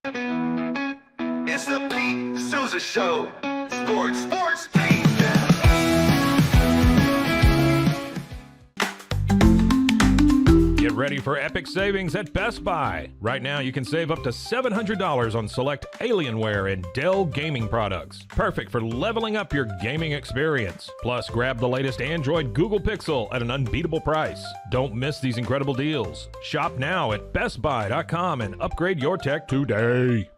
It's the Pete Sousa Show. Sports, Pete. Get ready for epic savings at Best Buy. Right now, you can save up to $700 on select Alienware and Dell gaming products. Perfect for leveling up your gaming experience. Plus, grab the latest Android Google Pixel at an unbeatable price. Don't miss these incredible deals. Shop now at bestbuy.com and upgrade your tech today.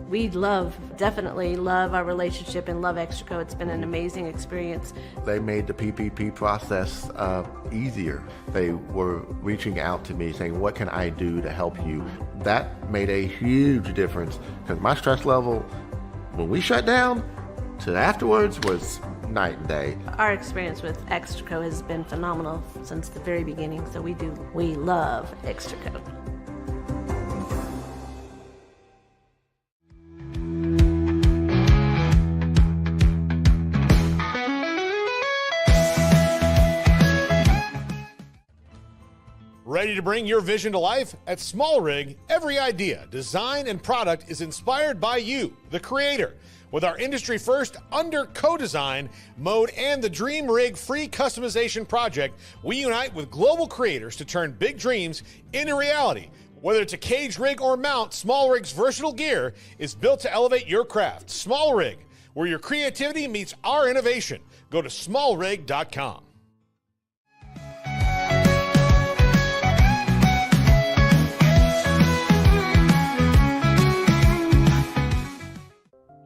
We definitely love our relationship and love Extraco. It's been an amazing experience. They made the PPP process easier. They were reaching out to me saying, what can I do to help you? That made a huge difference because my stress level, when we shut down, to afterwards was night and day. Our experience with Extraco has been phenomenal since the very beginning, so we love Extraco. Ready to bring your vision to life? At Small Rig, every idea, design, and product is inspired by you, the creator. With our industry-first under co-design mode and the Dream Rig free customization project, we unite with global creators to turn big dreams into reality. Whether it's a cage rig or mount, Small Rig's versatile gear is built to elevate your craft. Small Rig, where your creativity meets our innovation. Go to smallrig.com.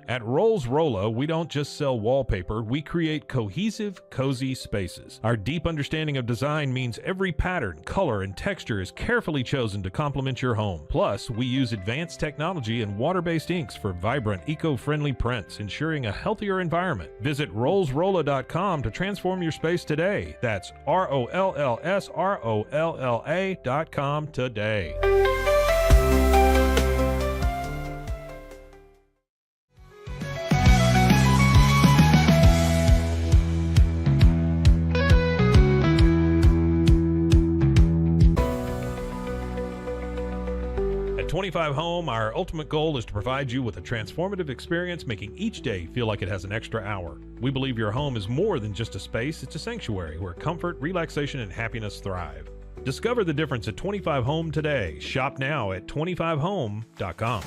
At Rolls Rolo, we don't just sell wallpaper, we create cohesive, cozy spaces. Our deep understanding of design means every pattern, color, and texture is carefully chosen to complement your home. Plus, we use advanced technology and water-based inks for vibrant, eco-friendly prints, ensuring a healthier environment. Visit rollsrolla.com to transform your space today. That's ROLLSROLLA.com today. At 25 Home, our ultimate goal is to provide you with a transformative experience, making each day feel like it has an extra hour. We believe your home is more than just a space, it's a sanctuary where comfort, relaxation, and happiness thrive. Discover the difference at 25 Home today. Shop now at 25home.com.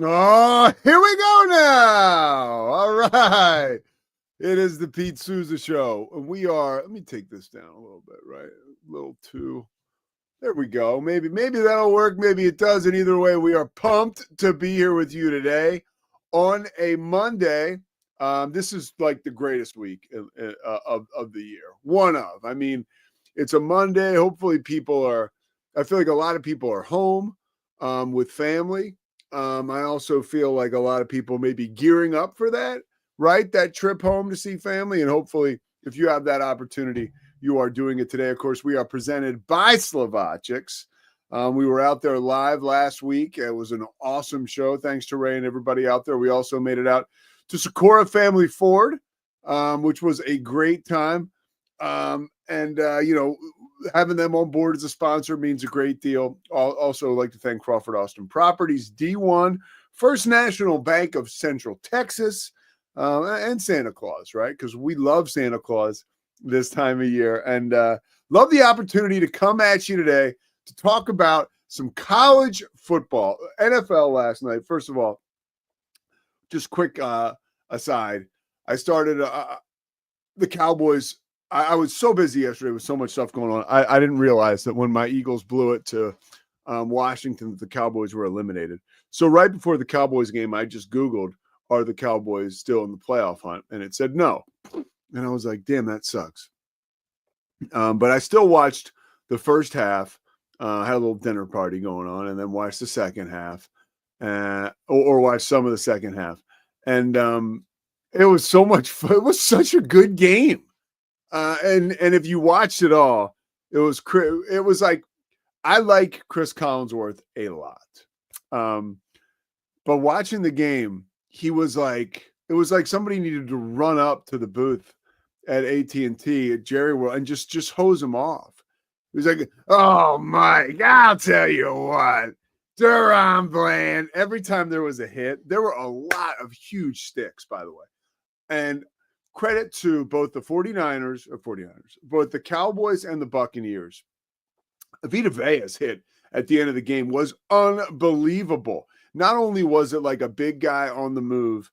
Oh, here we go now. All right. It is the Pete Sousa Show. We are, let me take this down a little bit, right? A little too. There we go. Maybe that'll work. Maybe it doesn't. Either way, we are pumped to be here with you today on a Monday. This is like the greatest week of the year. One of. I mean, it's a Monday. Hopefully I feel like a lot of people are home with family. I also feel like a lot of people may be gearing up for that, right? That trip home to see family. And hopefully, if you have that opportunity, you are doing it today. Of course, we are presented by Slovacics. We were out there live last week. It was an awesome show. Thanks to Ray and everybody out there. We also made it out to Socorro Family Ford, which was a great time. having them on board as a sponsor means a great deal. Also like to thank Crawford Austin Properties, D1, First National Bank of Central Texas, and Santa Claus, right? Because we love Santa Claus this time of year, and love the opportunity to come at you today to talk about some college football. NFL last night. First of all, just quick aside, I started the Cowboys. I was so busy yesterday with so much stuff going on. I didn't realize that when my Eagles blew it to Washington, the Cowboys were eliminated. So right before the Cowboys game, I just Googled, are the Cowboys still in the playoff hunt? And it said no. And I was like, damn, that sucks. But I still watched the first half, had a little dinner party going on, and then watched the second half, or watched some of the second half. And it was so much fun. It was such a good game. And if you watched it all, it was like, I like Chris Collinsworth a lot. But watching the game, it was like somebody needed to run up to the booth at AT&T at Jerry World and just hose him off. He was like, oh, Mike, I'll tell you what, Duran Bland. Every time there was a hit, there were a lot of huge sticks, by the way. And credit to both the 49ers, both the Cowboys and the Buccaneers. Vita Vea's hit at the end of the game was unbelievable. Not only was it like a big guy on the move,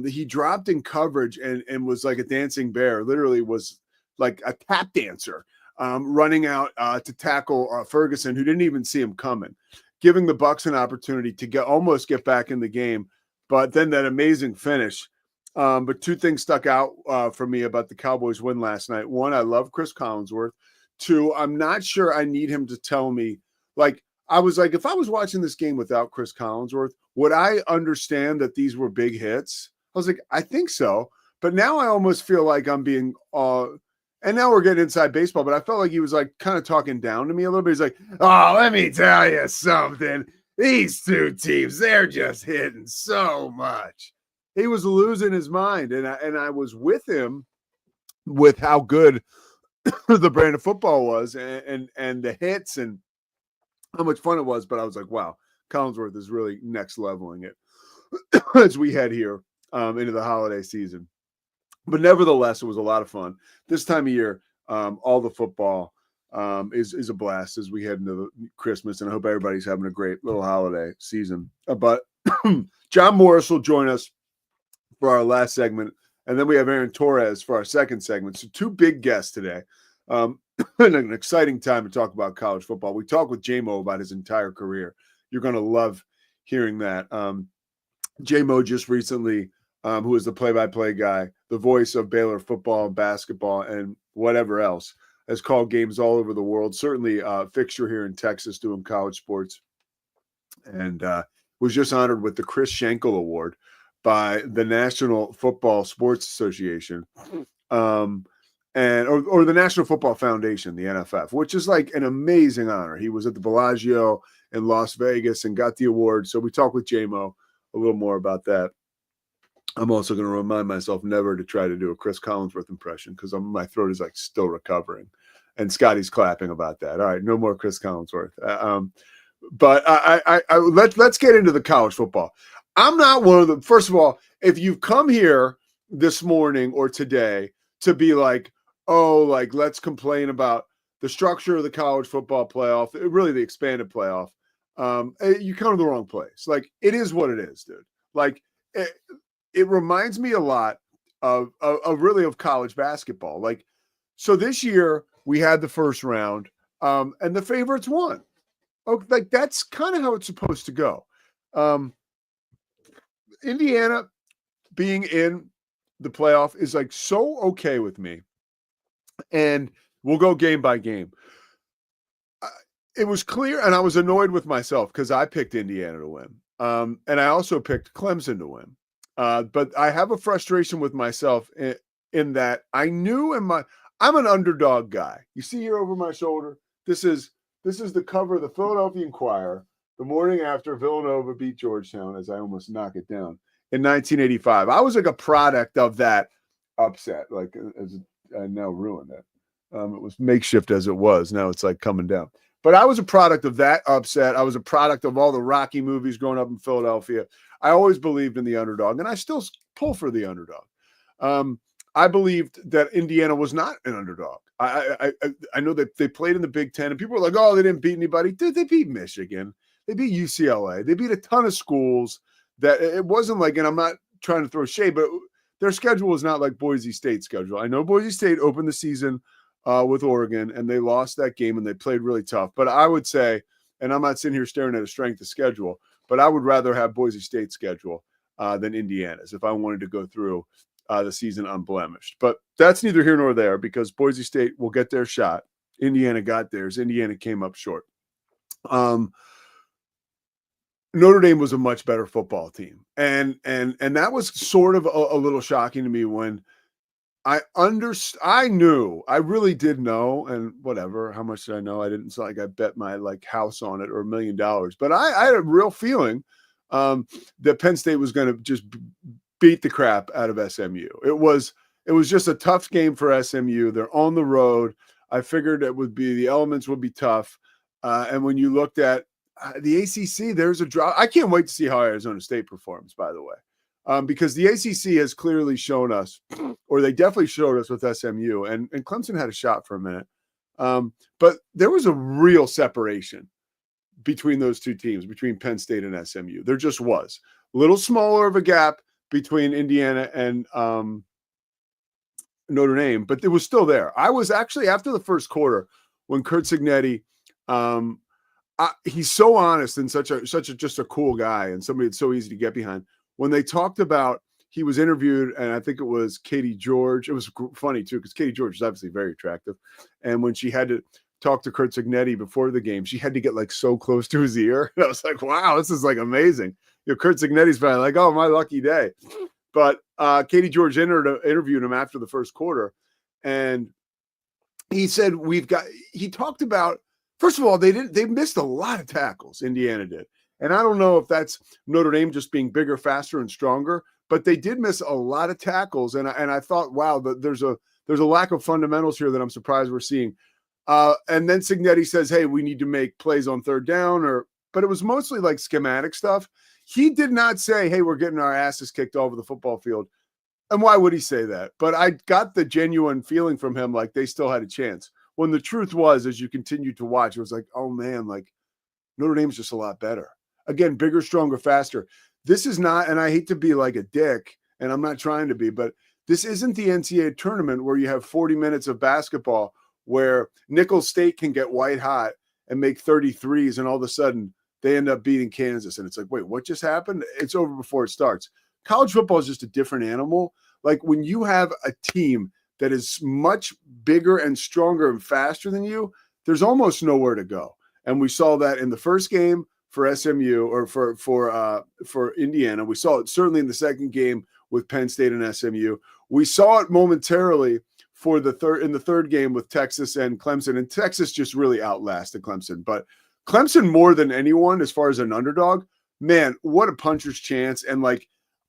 he dropped in coverage and was like a dancing bear, literally was like a tap dancer, running out to tackle Ferguson, who didn't even see him coming, giving the Bucs an opportunity to almost get back in the game. But then that amazing finish. But two things stuck out for me about the Cowboys win last night. One, I love Chris Collinsworth. Two, I'm not sure I need him to tell me. Like, I was like, if I was watching this game without Chris Collinsworth, would I understand that these were big hits? I was like, I think so. But now I almost feel like I'm being and now we're getting inside baseball, but I felt like he was like kind of talking down to me a little bit. He's like, oh, let me tell you something. These two teams, they're just hitting so much. He was losing his mind, and I was with him with how good the brand of football was and the hits and how much fun it was. But I was like, wow, Collinsworth is really next leveling it as we head here into the holiday season. But nevertheless, it was a lot of fun. This time of year, all the football is a blast as we head into Christmas, and I hope everybody's having a great little holiday season. But John Morris will join us for our last segment, and then we have Aaron Torres for our second segment. So two big guests today. And an exciting time to talk about college football. We talk with J-Mo about his entire career. You're going to love hearing that. J-Mo just recently, who is the play-by-play guy, the voice of Baylor football, basketball, and whatever else, has called games all over the world. Certainly a fixture here in Texas doing college sports. And was just honored with the Chris Schenkel Award by the National Football Sports Association, or the National Football Foundation, the NFF, which is like an amazing honor. He was at the Bellagio in Las Vegas and got the award. So we talked with J-Mo a little more about that. I'm also going to remind myself never to try to do a Chris Collinsworth impression because my throat is like still recovering. And Scotty's clapping about that. All right, no more Chris Collinsworth. But let's get into the college football. I'm not one of them. First of all, if you've come here this morning or today to be like, oh, like let's complain about the structure of the college football playoff, really the expanded playoff, you come to the wrong place. Like, it is what it is, dude. Like, it reminds me a lot of really of college basketball. Like, so this year we had the first round, and the favorites won. Oh, like that's kind of how it's supposed to go. Indiana being in the playoff is like so okay with me, and we'll go game by game. It was clear, and I was annoyed with myself because I picked Indiana to win, and I also picked Clemson to win. But I have a frustration with myself in that I knew I'm an underdog guy. You see here over my shoulder, this is the cover of the Philadelphia Inquirer the morning after Villanova beat Georgetown, as I almost knock it down, in 1985. I was like a product of that upset. Like, as I now ruined it. It was makeshift as it was. Now it's like coming down. But I was a product of that upset. I was a product of all the Rocky movies growing up in Philadelphia. I always believed in the underdog, and I still pull for the underdog. I believed that Indiana was not an underdog. I know that they played in the Big Ten, and people were like, "Oh, they didn't beat anybody." Dude, they beat Michigan. They beat UCLA. They beat a ton of schools. That it wasn't like, and I'm not trying to throw shade, but their schedule was not like Boise State's schedule. I know Boise State opened the season with Oregon, and they lost that game, and they played really tough. But I would say, and I'm not sitting here staring at a strength of schedule, but I would rather have Boise State's schedule than Indiana's if I wanted to go through the season unblemished. But that's neither here nor there because Boise State will get their shot. Indiana got theirs. Indiana came up short. Notre Dame was a much better football team. And that was sort of a little shocking to me when I really did know, and whatever, how much did I know? It's not like I bet my house on it or $1 million, but I had a real feeling that Penn State was going to just beat the crap out of SMU. It was just a tough game for SMU. They're on the road. I figured the elements would be tough. And when you looked at the ACC, there's a drop. I can't wait to see how Arizona State performs, by the way. Because the ACC has clearly shown us, or they definitely showed us with SMU, and Clemson had a shot for a minute. But there was a real separation between those two teams, between Penn State and SMU. There just was. A little smaller of a gap between Indiana and Notre Dame, but it was still there. I was actually, after the first quarter, when Curt Cignetti, he's so honest and such a just a cool guy and somebody that's so easy to get behind. When they talked about, he was interviewed, and I think it was Katie George. It was funny, too, because Katie George is obviously very attractive. And when she had to talk to Curt Cignetti before the game, she had to get so close to his ear. And I was like, wow, this is amazing. Curt Cignetti's probably like, oh, my lucky day. But Katie George interviewed him after the first quarter. And he said, he talked about, first of all, they missed a lot of tackles, Indiana did. And I don't know if that's Notre Dame just being bigger, faster, and stronger, but they did miss a lot of tackles. And I thought, wow, there's a lack of fundamentals here that I'm surprised we're seeing. And then Cignetti says, hey, we need to make plays on third down, but it was mostly schematic stuff. He did not say, hey, we're getting our asses kicked all over the football field. And why would he say that? But I got the genuine feeling from him they still had a chance. When the truth was, as you continue to watch, it was oh, man, Notre Dame's just a lot better. Again, bigger, stronger, faster. This is not, and I hate to be a dick, and I'm not trying to be, but this isn't the NCAA tournament where you have 40 minutes of basketball where Nicholls State can get white hot and make 33s, and all of a sudden they end up beating Kansas. And it's wait, what just happened? It's over before it starts. College football is just a different animal. When you have a team that is much bigger and stronger and faster than you, there's almost nowhere to go. And we saw that in the first game for SMU or for Indiana. We saw it certainly in the second game with Penn State and SMU. We saw it momentarily in the third game with Texas and Clemson, and Texas just really outlasted Clemson. But Clemson, more than anyone, as far as an underdog, man, what a puncher's chance. And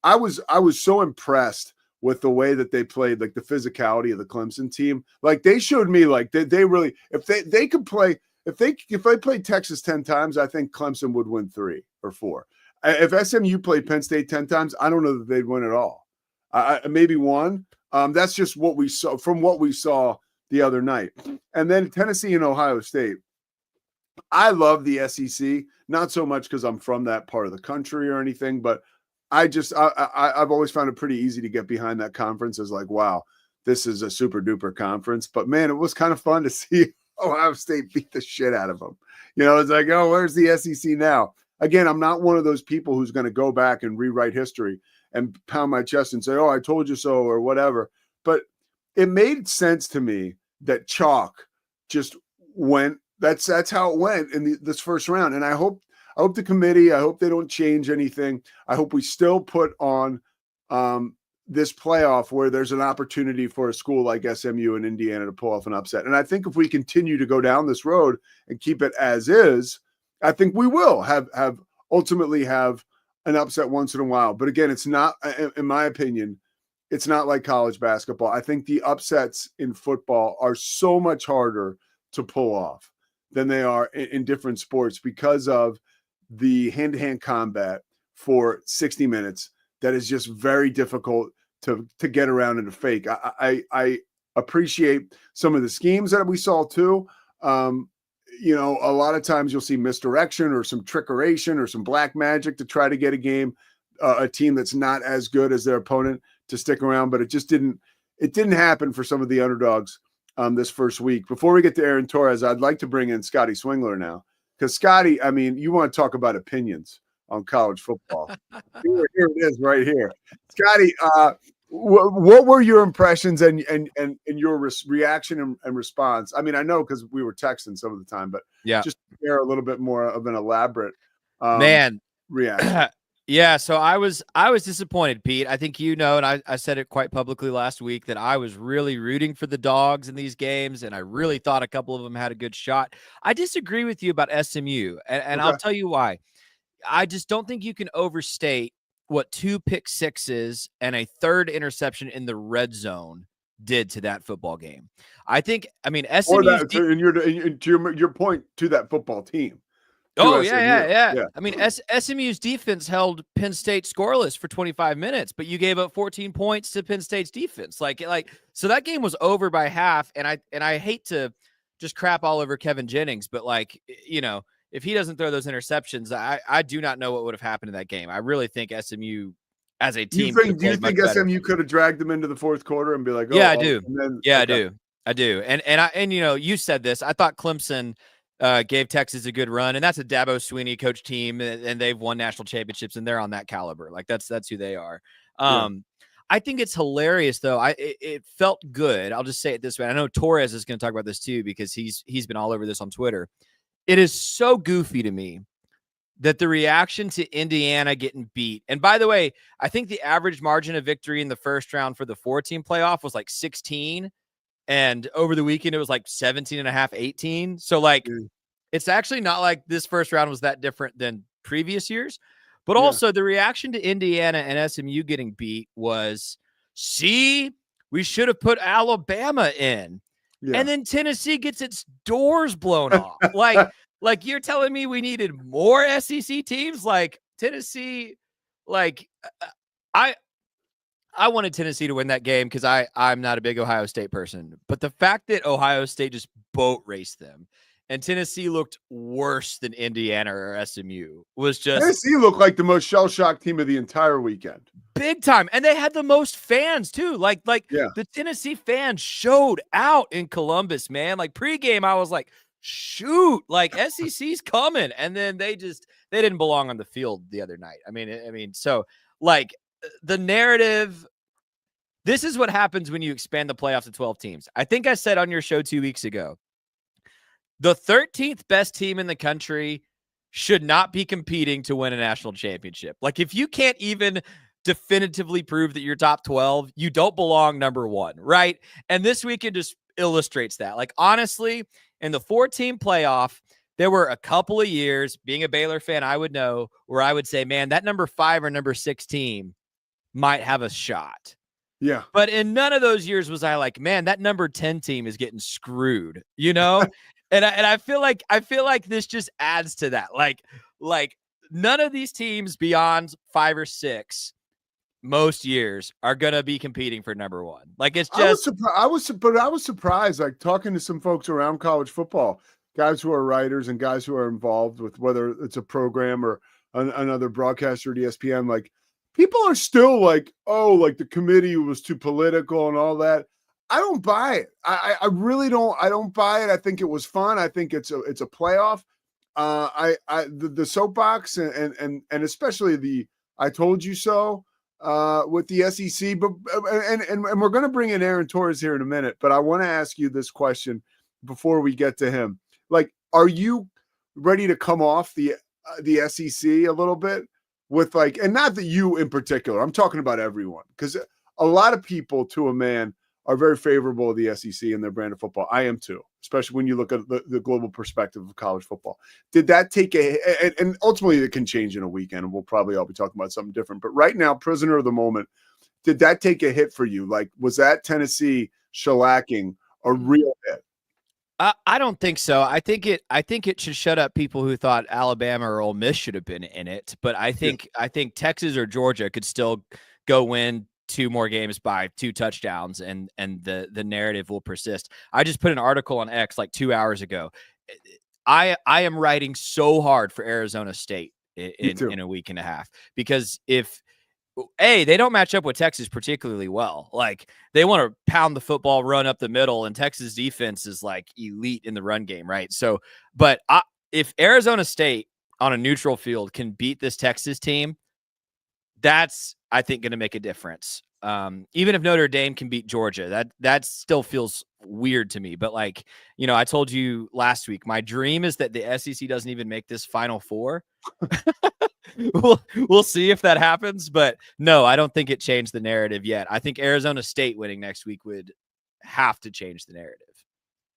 I was so impressed with the way that they played, the physicality of the Clemson team. They showed me they really, if they could play. If they played Texas 10 times, I think Clemson would win 3 or 4. If SMU played Penn State 10 times, I don't know that they'd win at all. Maybe 1. That's just what we saw the other night. And then Tennessee and Ohio State. I love the SEC, not so much because I'm from that part of the country or anything, but I've always found it pretty easy to get behind that conference as wow, this is a super duper conference. But man, it was kind of fun to see Ohio State beat the shit out of them. It's oh, where's the SEC now? Again, I'm not one of those people who's going to go back and rewrite history and pound my chest and say, oh, I told you so or whatever. But it made sense to me that chalk just went. That's how it went in this first round. And I hope the committee, I hope they don't change anything. I hope we still put on this playoff where there's an opportunity for a school like SMU and Indiana to pull off an upset. And I think if we continue to go down this road and keep it as is, I think we will ultimately have an upset once in a while. But again, it's not, in my opinion, it's not like college basketball. I think the upsets in football are so much harder to pull off than they are in different sports because of the hand-to-hand combat for 60 minutes that is just very difficult to get around and to fake. I appreciate some of the schemes that we saw too. A lot of times you'll see misdirection or some trickeration or some black magic to try to get a team that's not as good as their opponent to stick around, but it didn't happen for some of the underdogs this first week. Before we get to Aaron Torres, I'd like to bring in Scotty Swingler now, because Scotty, I mean, you want to talk about opinions on college football. Here it is right here. Scotty, what were your impressions and your reaction and response? I mean, I know because we were texting some of the time, but just share a little bit more of an elaborate reaction. Yeah, so I was disappointed, Pete. I think and I said it quite publicly last week that I was really rooting for the dogs in these games, and I really thought a couple of them had a good shot. I disagree with you about SMU, and I'll tell you why. I just don't think you can overstate what 2 pick sixes and a 3rd interception in the red zone did to that football game. SMU. To your point, to that football team. Oh, yeah. I mean, SMU's defense held Penn State scoreless for 25 minutes, but you gave up 14 points to Penn State's defense. So that game was over by half, and I hate to just crap all over Kevin Jennings, but if he doesn't throw those interceptions, I do not know what would have happened in that game. I really think SMU as a team. Do you think SMU could have dragged them into the fourth quarter and be like, "Oh, yeah, I do. I do." And you said this. I thought Clemson gave Texas a good run, and that's a Dabo Swinney coach team, and they've won national championships, and they're on that caliber. Like that's who they are. I think it's hilarious though. It felt good. I'll just say it this way. I know Torres is going to talk about this too, because he's been all over this on Twitter. It is so goofy to me that the reaction to Indiana getting beat, and by the way, I think the average margin of victory in the first round for the 4-team playoff was like 16. And over the weekend, it was like 17.5, 18. So it's actually not like this first round was that different than previous years. But also the reaction to Indiana and SMU getting beat was, see, we should have put Alabama in. Yeah. And then Tennessee gets its doors blown off. Like you're telling me we needed more SEC teams? Like Tennessee, I wanted Tennessee to win that game because I'm not a big Ohio State person. But the fact that Ohio State just boat raced them and Tennessee looked worse than Indiana or SMU was just... Tennessee looked like the most shell-shocked team of the entire weekend. Big time. And they had the most fans, too. The Tennessee fans showed out in Columbus, man. Like, pregame, I was like, shoot, SEC's coming. And then they didn't belong on the field the other night. The narrative, this is what happens when you expand the playoffs to 12 teams. I think I said on your show 2 weeks ago, the 13th best team in the country should not be competing to win a national championship. Like, if you can't even definitively prove that you're top 12, you don't belong number 1, right? And this weekend just illustrates that. Like, honestly, in the 4-team playoff, there were a couple of years, being a Baylor fan, I would know, where I would say, man, that number 5 or number 6 team might have a shot. Yeah. But in none of those years was I like, man, that number 10 team is getting screwed, And I feel like this just adds to that. Like none of these teams beyond 5 or 6 most years are going to be competing for number 1. Like, it's just I was surprised, like, talking to some folks around college football, guys who are writers and guys who are involved with whether it's a program or another broadcaster at ESPN. Like, people are still like, oh, like the committee was too political and all that. I don't buy it. I really don't. I don't buy it. I think it was fun. I think it's a playoff. The soapbox and especially the I told you so with the SEC. But and we're going to bring in Aaron Torres here in a minute. But I want to ask you this question before we get to him. Like, are you ready to come off the SEC a little bit with and not that you in particular. I'm talking about everyone, because a lot of people to a man are very favorable of the SEC and their brand of football. I am too, especially when you look at the global perspective of college football. Did that take and ultimately it can change in a weekend, and we'll probably all be talking about something different. But right now, prisoner of the moment, did that take a hit for you? Like, was that Tennessee shellacking a real hit? I don't think so. I think it should shut up people who thought Alabama or Ole Miss should have been in it. But I think Texas or Georgia could still go win 2 more games by 2 touchdowns, and the narrative will persist. I just put an article on X like 2 hours ago. I am writing so hard for Arizona State in a week and a half, because if they don't match up with Texas particularly well. Like, they want to pound the football, run up the middle, and Texas defense is like elite in the run game, right? So, but if Arizona State on a neutral field can beat this Texas team, that's, I think, going to make a difference. Even if Notre Dame can beat Georgia, that still feels weird to me. But like, I told you last week, my dream is that the SEC doesn't even make this Final Four. We'll see if that happens, but no, I don't think it changed the narrative yet. I think Arizona State winning next week would have to change the narrative.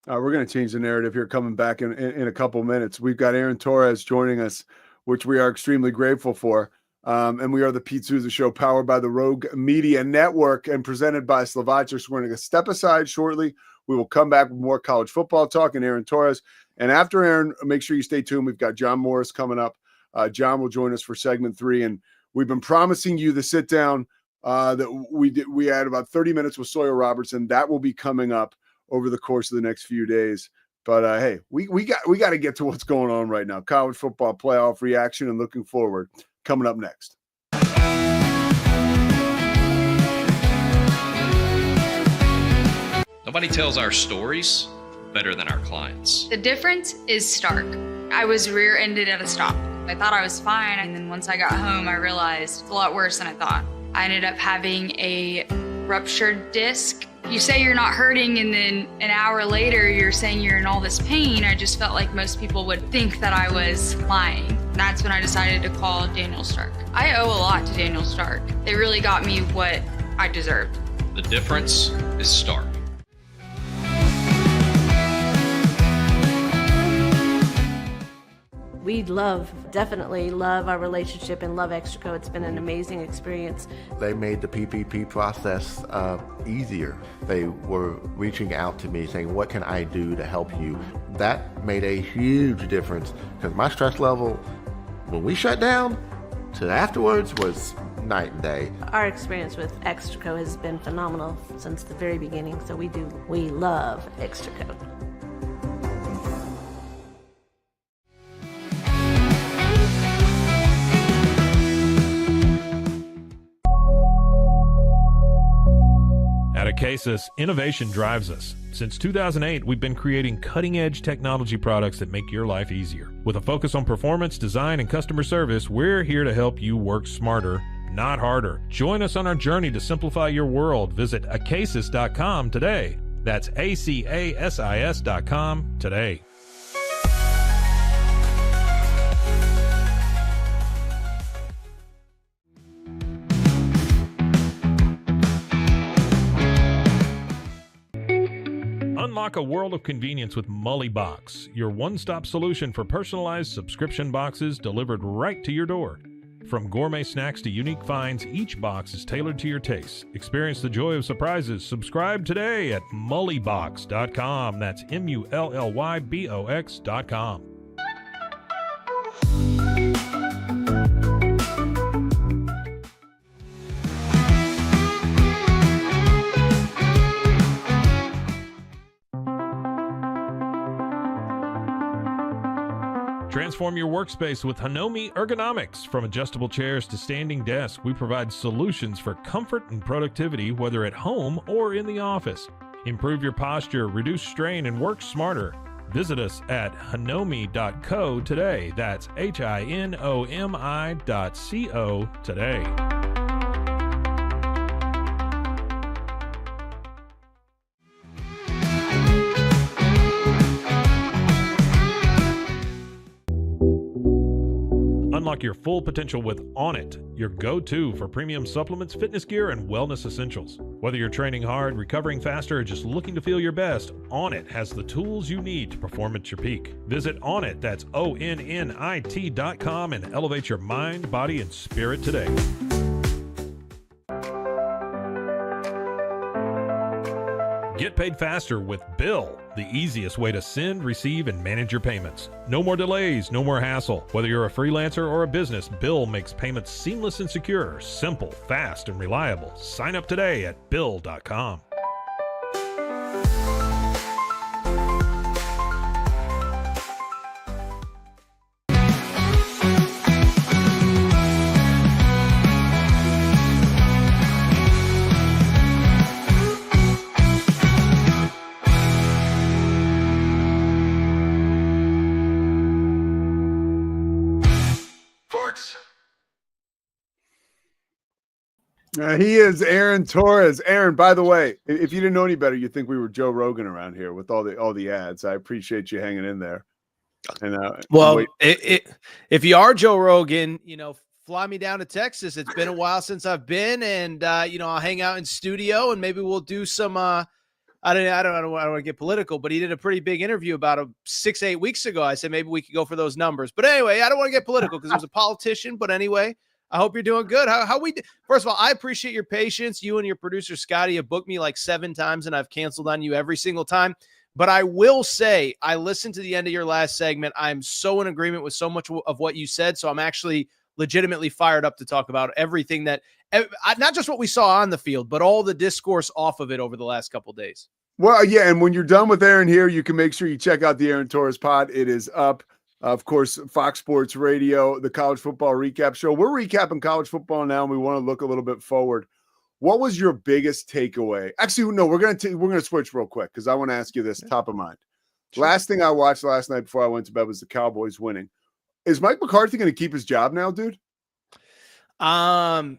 We're going to change the narrative here coming back in a couple minutes. We've got Aaron Torres joining us, which we are extremely grateful for. And we are the Pete Sousa Show, powered by the Rogue Media Network and presented by Slovacek. We're going to step aside shortly. We will come back with more college football talk and Aaron Torres. And after Aaron, make sure you stay tuned. We've got John Morris coming up. John will join us for segment 3, and we've been promising you the sit down that we had about 30 minutes with Sawyer Robertson. That will be coming up over the course of the next few days. But hey, we got to get to what's going on right now. College football playoff reaction and looking forward coming up next. Nobody tells our stories better than our clients. The difference is stark. I was rear-ended at a stop. I thought I was fine, and then once I got home, I realized it's a lot worse than I thought. I ended up having a ruptured disc. You say you're not hurting, and then an hour later, you're saying you're in all this pain. I just felt like most people would think that I was lying. That's when I decided to call Daniel Stark. I owe a lot to Daniel Stark. They really got me what I deserved. The difference is stark. We definitely love our relationship and love Extraco. It's been an amazing experience. They made the PPP process easier. They were reaching out to me saying, what can I do to help you? That made a huge difference, because my stress level, when we shut down, to afterwards was night and day. Our experience with Extraco has been phenomenal since the very beginning, so we love Extraco. At Acasis, innovation drives us. Since 2008, we've been creating cutting-edge technology products that make your life easier. With a focus on performance, design, and customer service, we're here to help you work smarter, not harder. Join us on our journey to simplify your world. Visit acasis.com today. That's ACASIS.com today. Unlock a world of convenience with Mully Box, your one-stop solution for personalized subscription boxes delivered right to your door. From gourmet snacks to unique finds, each box is tailored to your taste. Experience the joy of surprises. Subscribe today at mullybox.com. That's MULLYBOX.com. Transform your workspace with Hanomi Ergonomics. From adjustable chairs to standing desks, we provide solutions for comfort and productivity, whether at home or in the office. Improve your posture, reduce strain, and work smarter. Visit us at hanomi.co today. That's HINOMI.co today. Unlock your full potential with Onnit, your go-to for premium supplements, fitness gear, and wellness essentials. Whether you're training hard, recovering faster, or just looking to feel your best, Onnit has the tools you need to perform at your peak. Visit Onnit, that's ONNIT.com, and elevate your mind, body, and spirit today. Get paid faster with Bill, the easiest way to send, receive, and manage your payments. No more delays, no more hassle. Whether you're a freelancer or a business, Bill makes payments seamless and secure, simple, fast, and reliable. Sign up today at Bill.com. Sports. He is Aaron Torres. Aaron, by the way, if you didn't know any better, you'd think we were Joe Rogan around here with all the ads. I appreciate you hanging in there. And well, if you are Joe Rogan, fly me down to Texas. It's been a while since I've been, and I'll hang out in studio, and maybe we'll do some. I don't want to get political, but he did a pretty big interview about 6-8 weeks ago. I said maybe we could go for those numbers. But anyway, I don't want to get political because he was a politician. But anyway, I hope you're doing good. First of all, I appreciate your patience. You and your producer Scotty have booked me like 7 times, and I've canceled on you every single time. But I will say, I listened to the end of your last segment. I'm so in agreement with so much of what you said. So I'm actually legitimately fired up to talk about everything that, not just what we saw on the field, but all the discourse off of it over the last couple of days. Well, yeah, and when you're done with Aaron here, you can make sure you check out the Aaron Torres pod. It is up. Of course, Fox Sports Radio, the college football recap show. We're recapping college football now, and we want to look a little bit forward. What was your biggest takeaway? Actually, no, we're gonna switch real quick because I want to ask you this top of mind. Sure. Last thing I watched last night before I went to bed was the Cowboys winning. Is Mike McCarthy going to keep his job now, dude? Yeah,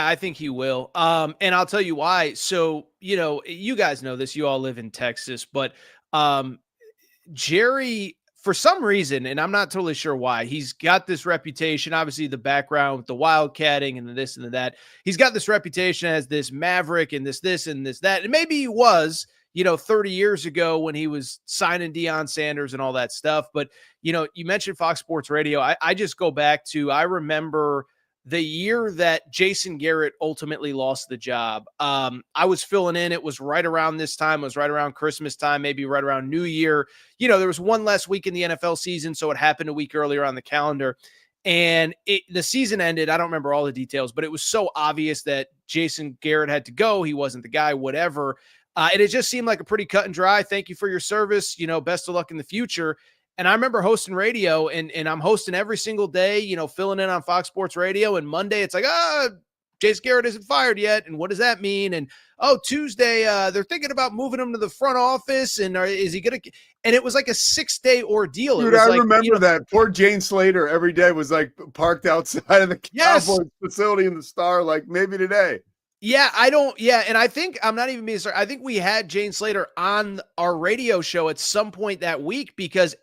I think he will. And I'll tell you why. So, you guys know this, you all live in Texas, but, Jerry, for some reason, and I'm not totally sure why, he's got this reputation, obviously the background with the wildcatting and the this and the that. He's got this reputation as this maverick and this and this, that. And maybe he was, 30 years ago when he was signing Deion Sanders and all that stuff. But, you mentioned Fox Sports Radio. I just go back to, I remember the year that Jason Garrett ultimately lost the job. I was filling in. It was right around this time. It was right around Christmas time, maybe right around New Year. There was one less week in the NFL season, so it happened a week earlier on the calendar. And the season ended. I don't remember all the details, but it was so obvious that Jason Garrett had to go. He wasn't the guy, whatever. And it just seemed like a pretty cut and dry. Thank you for your service. Best of luck in the future. And I remember hosting radio, and I'm hosting every single day, filling in on Fox Sports Radio. And Monday, it's like, Jason Garrett isn't fired yet. And what does that mean? And, Tuesday, they're thinking about moving him to the front office. And is he going to – and it was like a 6-day ordeal. Dude, I remember that. Poor Jane Slater every day was like parked outside of the Cowboys facility in the Star, like maybe today. Yeah, and I think, I'm not even being sorry, I think we had Jane Slater on our radio show at some point that week because,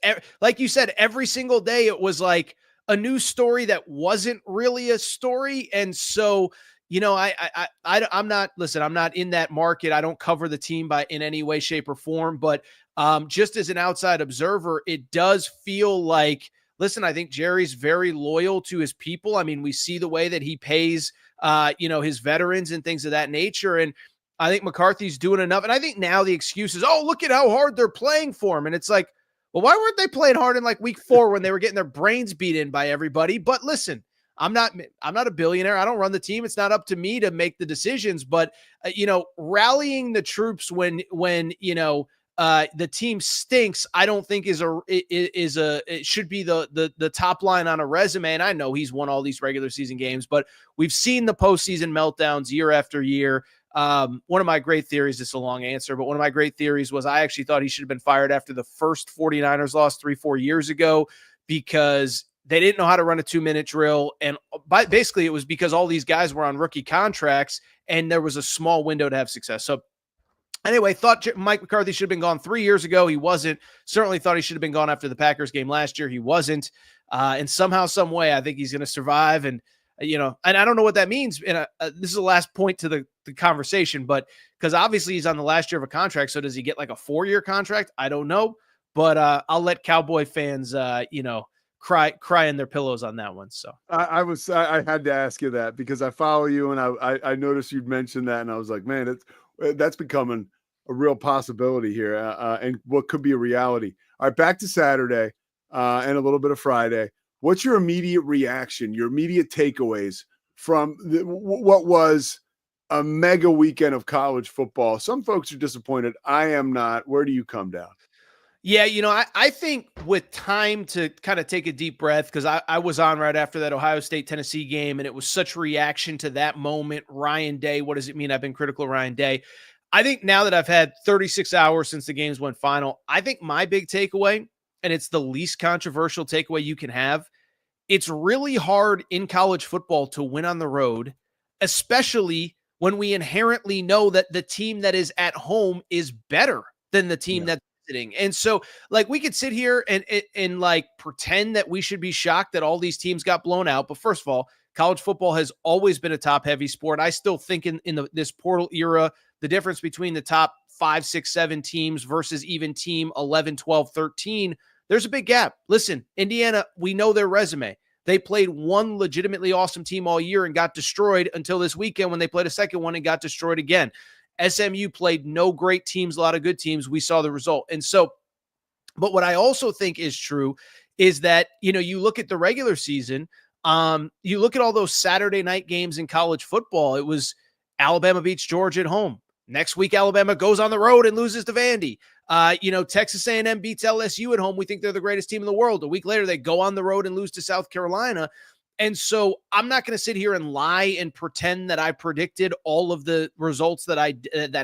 like you said, every single day it was like a news story that wasn't really a story. And so, I'm not in that market. I don't cover the team in any way, shape, or form. But just as an outside observer, it does feel like, listen, I think Jerry's very loyal to his people. I mean, we see the way that he pays his veterans and things of that nature. And I think McCarthy's doing enough. And I think now the excuse is, look at how hard they're playing for him. And it's like, well, why weren't they playing hard in like week 4 when they were getting their brains beat in by everybody? But listen, I'm not a billionaire. I don't run the team. It's not up to me to make the decisions, but rallying the troops when the team stinks, I don't think it should be the top line on a resume. And I know he's won all these regular season games, but we've seen the postseason meltdowns year after year. One of my great theories, this is a long answer, but one of my great theories was I actually thought he should have been fired after the first 49ers loss 3-4 years ago because they didn't know how to run a 2-minute drill. And basically it was because all these guys were on rookie contracts and there was a small window to have success. So anyway, thought Mike McCarthy should have been gone 3 years ago. He wasn't. Certainly thought he should have been gone after the Packers game last year. He wasn't. And somehow, some way, I think he's going to survive. And, and I don't know what that means. And this is the last point to the conversation, but because obviously he's on the last year of a contract. So does he get like a 4-year contract? I don't know. But I'll let Cowboy fans, cry in their pillows on that one. So I had to ask you that because I follow you and I noticed you'd mentioned that and I was like, man, That's becoming a real possibility here, and what could be a reality. All right, back to Saturday and a little bit of Friday. What's your immediate reaction, your immediate takeaways from what was a mega weekend of college football? Some folks are disappointed. I am not. Where do you come down? Yeah, I think with time to kind of take a deep breath, because I was on right after that Ohio State-Tennessee game, and it was such reaction to that moment. Ryan Day, what does it mean? I've been critical of Ryan Day. I think now that I've had 36 hours since the games went final, I think my big takeaway, and it's the least controversial takeaway you can have, it's really hard in college football to win on the road, especially when we inherently know that the team that is at home is better than the team that's visiting. And so, like, we could sit here and like pretend that we should be shocked that all these teams got blown out. But first of all, college football has always been a top-heavy sport. I still think in this portal era, the difference between the top 5, 6, 7 teams versus even team 11, 12, 13, there's a big gap. Listen, Indiana, we know their resume. They played one legitimately awesome team all year and got destroyed until this weekend when they played a second one and got destroyed again. SMU played no great teams, a lot of good teams. We saw the result. And so, but what I also think is true is that, you look at the regular season, you look at all those Saturday night games in college football. It was Alabama beats Georgia at home. Next week, Alabama goes on the road and loses to Vandy. Texas A&M beats LSU at home. We think they're the greatest team in the world. A week later, they go on the road and lose to South Carolina. And so I'm not going to sit here and lie and pretend that I predicted all of the results that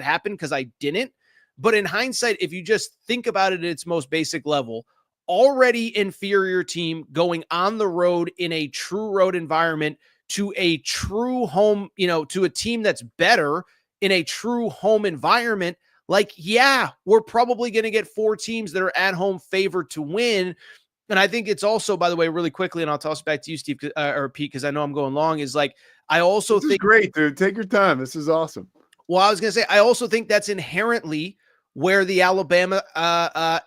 happened, because I didn't. But in hindsight, if you just think about it at its most basic level, already inferior team going on the road in a true road environment to a true home, to a team that's better in a true home environment, like, yeah, we're probably going to get 4 teams that are at home favored to win. And I think it's also, by the way, really quickly, and I'll toss it back to you, Steve, or Pete, because I know I'm going long, is like, I also think, great, dude. Take your time. This is awesome. Well, I was going to say, I also think that's inherently where the Alabama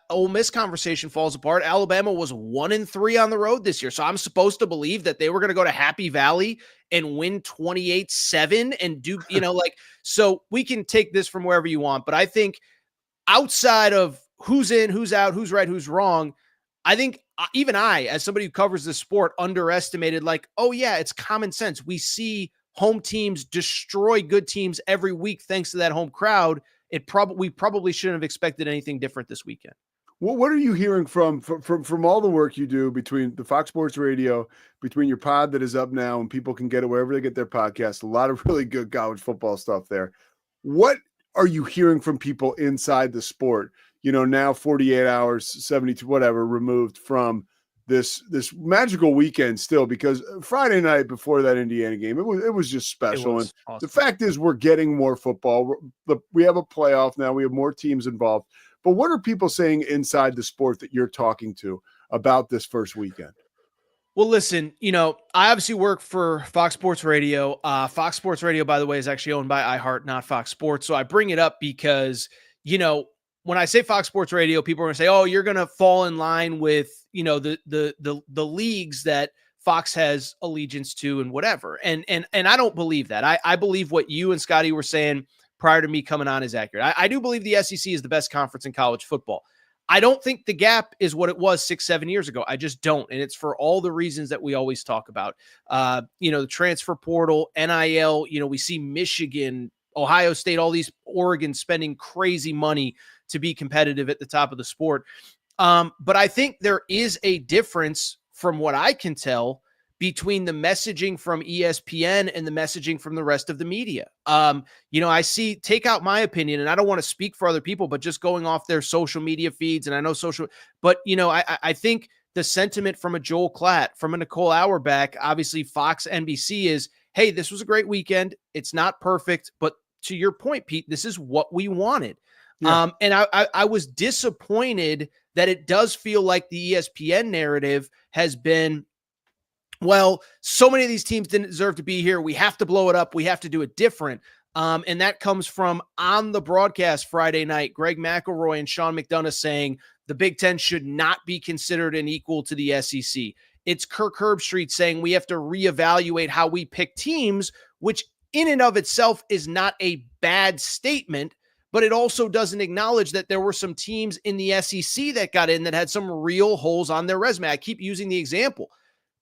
Ole Miss conversation falls apart. Alabama was 1-3 on the road this year. So I'm supposed to believe that they were going to go to Happy Valley and win 28-7 and do, so we can take this from wherever you want. But I think outside of who's in, who's out, who's right, who's wrong, I think even I, as somebody who covers the sport, underestimated, like, oh yeah, it's common sense. We see home teams destroy good teams every week thanks to that home crowd. We probably shouldn't have expected anything different this weekend. Well, what are you hearing from all the work you do between the Fox Sports Radio, between your pod that is up now and people can get it wherever they get their podcasts? A lot of really good college football stuff there. What are you hearing from people inside the sport? Now 48 hours, 72, whatever, removed from this magical weekend still, because Friday night before that Indiana game, it was just special. And awesome. The fact is, we're getting more football. We have a playoff now. We have more teams involved. But what are people saying inside the sport that you're talking to about this first weekend? Well, listen, I obviously work for Fox Sports Radio. Fox Sports Radio, by the way, is actually owned by iHeart, not Fox Sports. So I bring it up because, when I say Fox Sports Radio, people are going to say, oh, you're going to fall in line with, the leagues that Fox has allegiance to and whatever. And I don't believe that. I believe what you and Scotty were saying prior to me coming on is accurate. I do believe the SEC is the best conference in college football. I don't think the gap is what it was 6-7 years ago. I just don't. And it's for all the reasons that we always talk about. The transfer portal, NIL, we see Michigan, Ohio State, all these, Oregon spending crazy money to be competitive at the top of the sport. But I think there is a difference from what I can tell between the messaging from ESPN and the messaging from the rest of the media. I see, take out my opinion, and I don't want to speak for other people, but just going off their social media feeds, and I know but I think the sentiment from a Joel Klatt, from a Nicole Auerbach, obviously Fox, NBC is, hey, this was a great weekend. It's not perfect, but to your point, Pete, this is what we wanted. Yeah. And I was disappointed that it does feel like the ESPN narrative has been, well, so many of these teams didn't deserve to be here. We have to blow it up. We have to do it different. And that comes from, on the broadcast Friday night, Greg McElroy and Sean McDonough saying the Big Ten should not be considered an equal to the SEC. It's Kirk Herbstreit saying we have to reevaluate how we pick teams, which in and of itself is not a bad statement, but it also doesn't acknowledge that there were some teams in the SEC that got in that had some real holes on their resume. I keep using the example.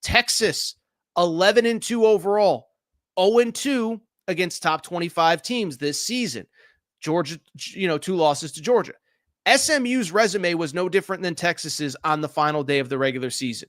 Texas, 11-2 overall, 0-2 against top 25 teams this season. Georgia, 2 losses to Georgia. SMU's resume was no different than Texas's on the final day of the regular season.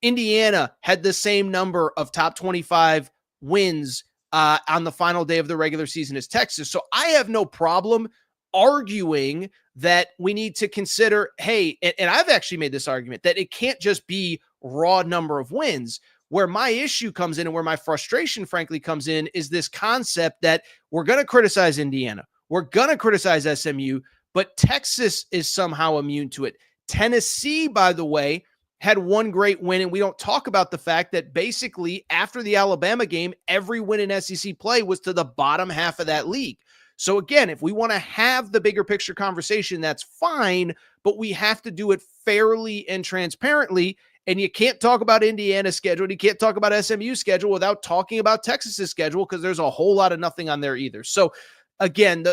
Indiana had the same number of top 25 wins on the final day of the regular season as Texas. So I have no problem arguing that we need to consider, hey, and I've actually made this argument that it can't just be raw number of wins. Where my issue comes in and where my frustration, frankly, comes in is this concept that we're going to criticize Indiana. We're going to criticize SMU, but Texas is somehow immune to it. Tennessee, by the way, had one great win, and we don't talk about the fact that basically after the Alabama game, every win in SEC play was to the bottom half of that league. So again, if we want to have the bigger picture conversation, that's fine, but we have to do it fairly and transparently. And you can't talk about Indiana's schedule. You can't talk about SMU's schedule without talking about Texas's schedule, because there's a whole lot of nothing on there either. So again,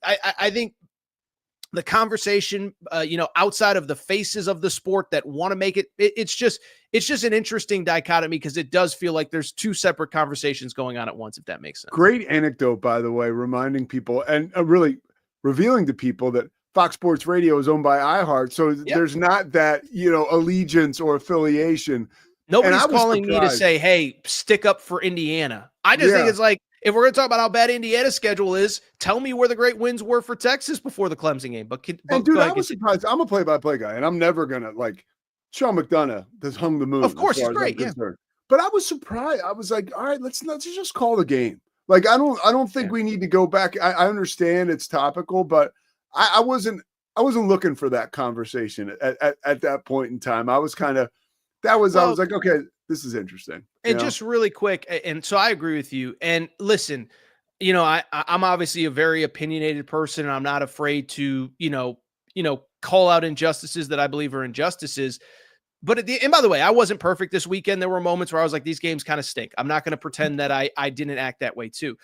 I think the conversation, outside of the faces of the sport that want to make it, it's just an interesting dichotomy, because it does feel like there's two separate conversations going on at once, if that makes sense. Great anecdote, by the way, reminding people and really revealing to people that Fox Sports Radio is owned by iHeart. So there's not that, allegiance or affiliation. Nobody's calling me to say, hey, stick up for Indiana. I just think it's like, if we're going to talk about how bad Indiana's schedule is, tell me where the great wins were for Texas before the Clemson game. But dude, I was surprised. I'm a play-by-play guy, and I'm never going to, Sean McDonough has hung the moon. Of course, he's great, yeah. But I was surprised. I was like, all right, let's just call the game. I don't think we need to go back. I understand it's topical, but I wasn't looking for that conversation at that point in time. I was I was like, okay, this is interesting. And just really quick, and so I agree with you. And listen, I'm obviously a very opinionated person, and I'm not afraid to, call out injustices that I believe are injustices. But and by the way, I wasn't perfect this weekend. There were moments where I was like, these games kind of stink. I'm not going to pretend that I didn't act that way too.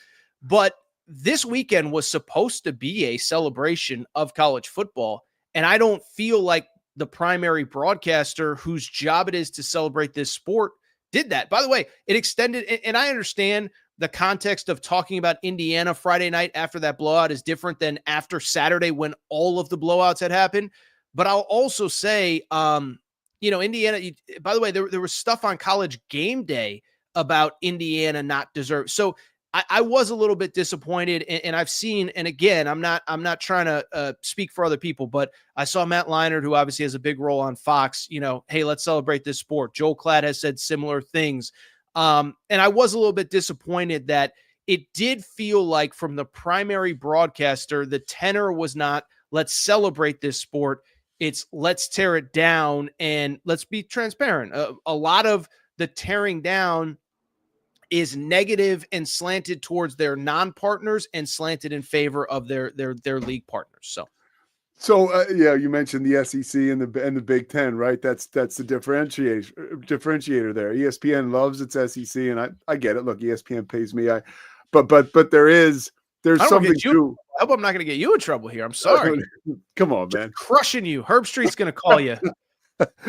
But this weekend was supposed to be a celebration of college football, and I don't feel like the primary broadcaster whose job it is to celebrate this sport did that. By the way, it extended, and I understand the context of talking about Indiana Friday night after that blowout is different than after Saturday when all of the blowouts had happened. But I'll also say, Indiana, by the way, there was stuff on College Game Day about Indiana not deserve. So I was a little bit disappointed, and I've seen, and again, I'm not trying to speak for other people, but I saw Matt Leinart, who obviously has a big role on Fox, hey, let's celebrate this sport. Joel Klatt has said similar things. And I was a little bit disappointed that it did feel like from the primary broadcaster, the tenor was not, let's celebrate this sport. It's let's tear it down, and let's be transparent. A lot of the tearing down is negative and slanted towards their non-partners and slanted in favor of their league partners. So you mentioned the SEC and the Big Ten, right? That's the differentiator there. ESPN loves its SEC, and I get it. Look, ESPN pays me. But there's something to. I hope I'm not going to get you in trouble here. I'm sorry. Come on, man. Just crushing you. Herb Street's going to call you.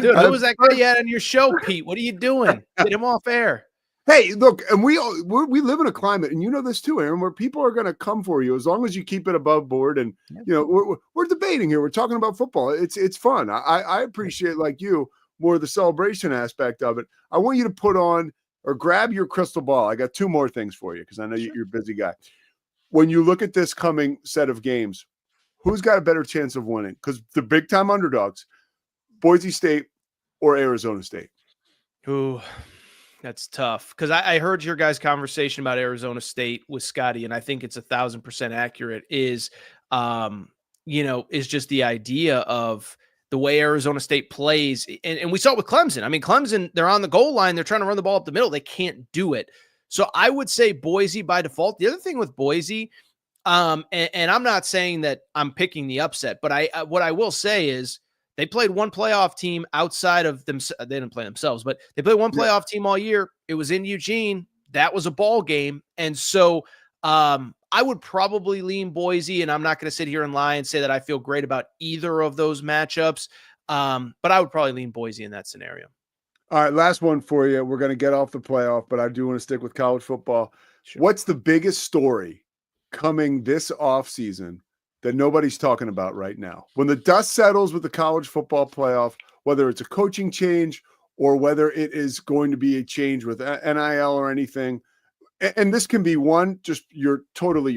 Dude, who was that guy you had on your show, Pete? What are you doing? Get him off air. Hey, look, and we live in a climate, and you know this too, Aaron, where people are going to come for you as long as you keep it above board. And we're debating here. We're talking about football. It's fun. I appreciate, like you, more of the celebration aspect of it. I want you to put on or grab your crystal ball. I got two more things for you because I know you're a busy guy. When you look at this coming set of games, who's got a better chance of winning? Because the big time underdogs, Boise State or Arizona State. Ooh. That's tough, because I heard your guys' conversation about Arizona State with Scotty, and I think it's 1,000% accurate. Is just the idea of the way Arizona State plays, and we saw it with Clemson. I mean, Clemson, they're on the goal line, they're trying to run the ball up the middle, they can't do it. So I would say Boise by default. The other thing with Boise, and I'm not saying that I'm picking the upset, but what I will say is, they played one playoff team outside of them. They didn't play themselves, but they played one playoff team all year. It was in Eugene. that was a ball game. And so I would probably lean Boise, and I'm not going to sit here and lie and say that I feel great about either of those matchups. But I would probably lean Boise in that scenario. All right, last one for you. We're going to get off the playoff, but I do want to stick with college football. Sure. What's the biggest story coming this offseason that nobody's talking about right now? When the dust settles with the college football playoff, whether it's a coaching change or whether it is going to be a change with NIL or anything, and this can be one, just your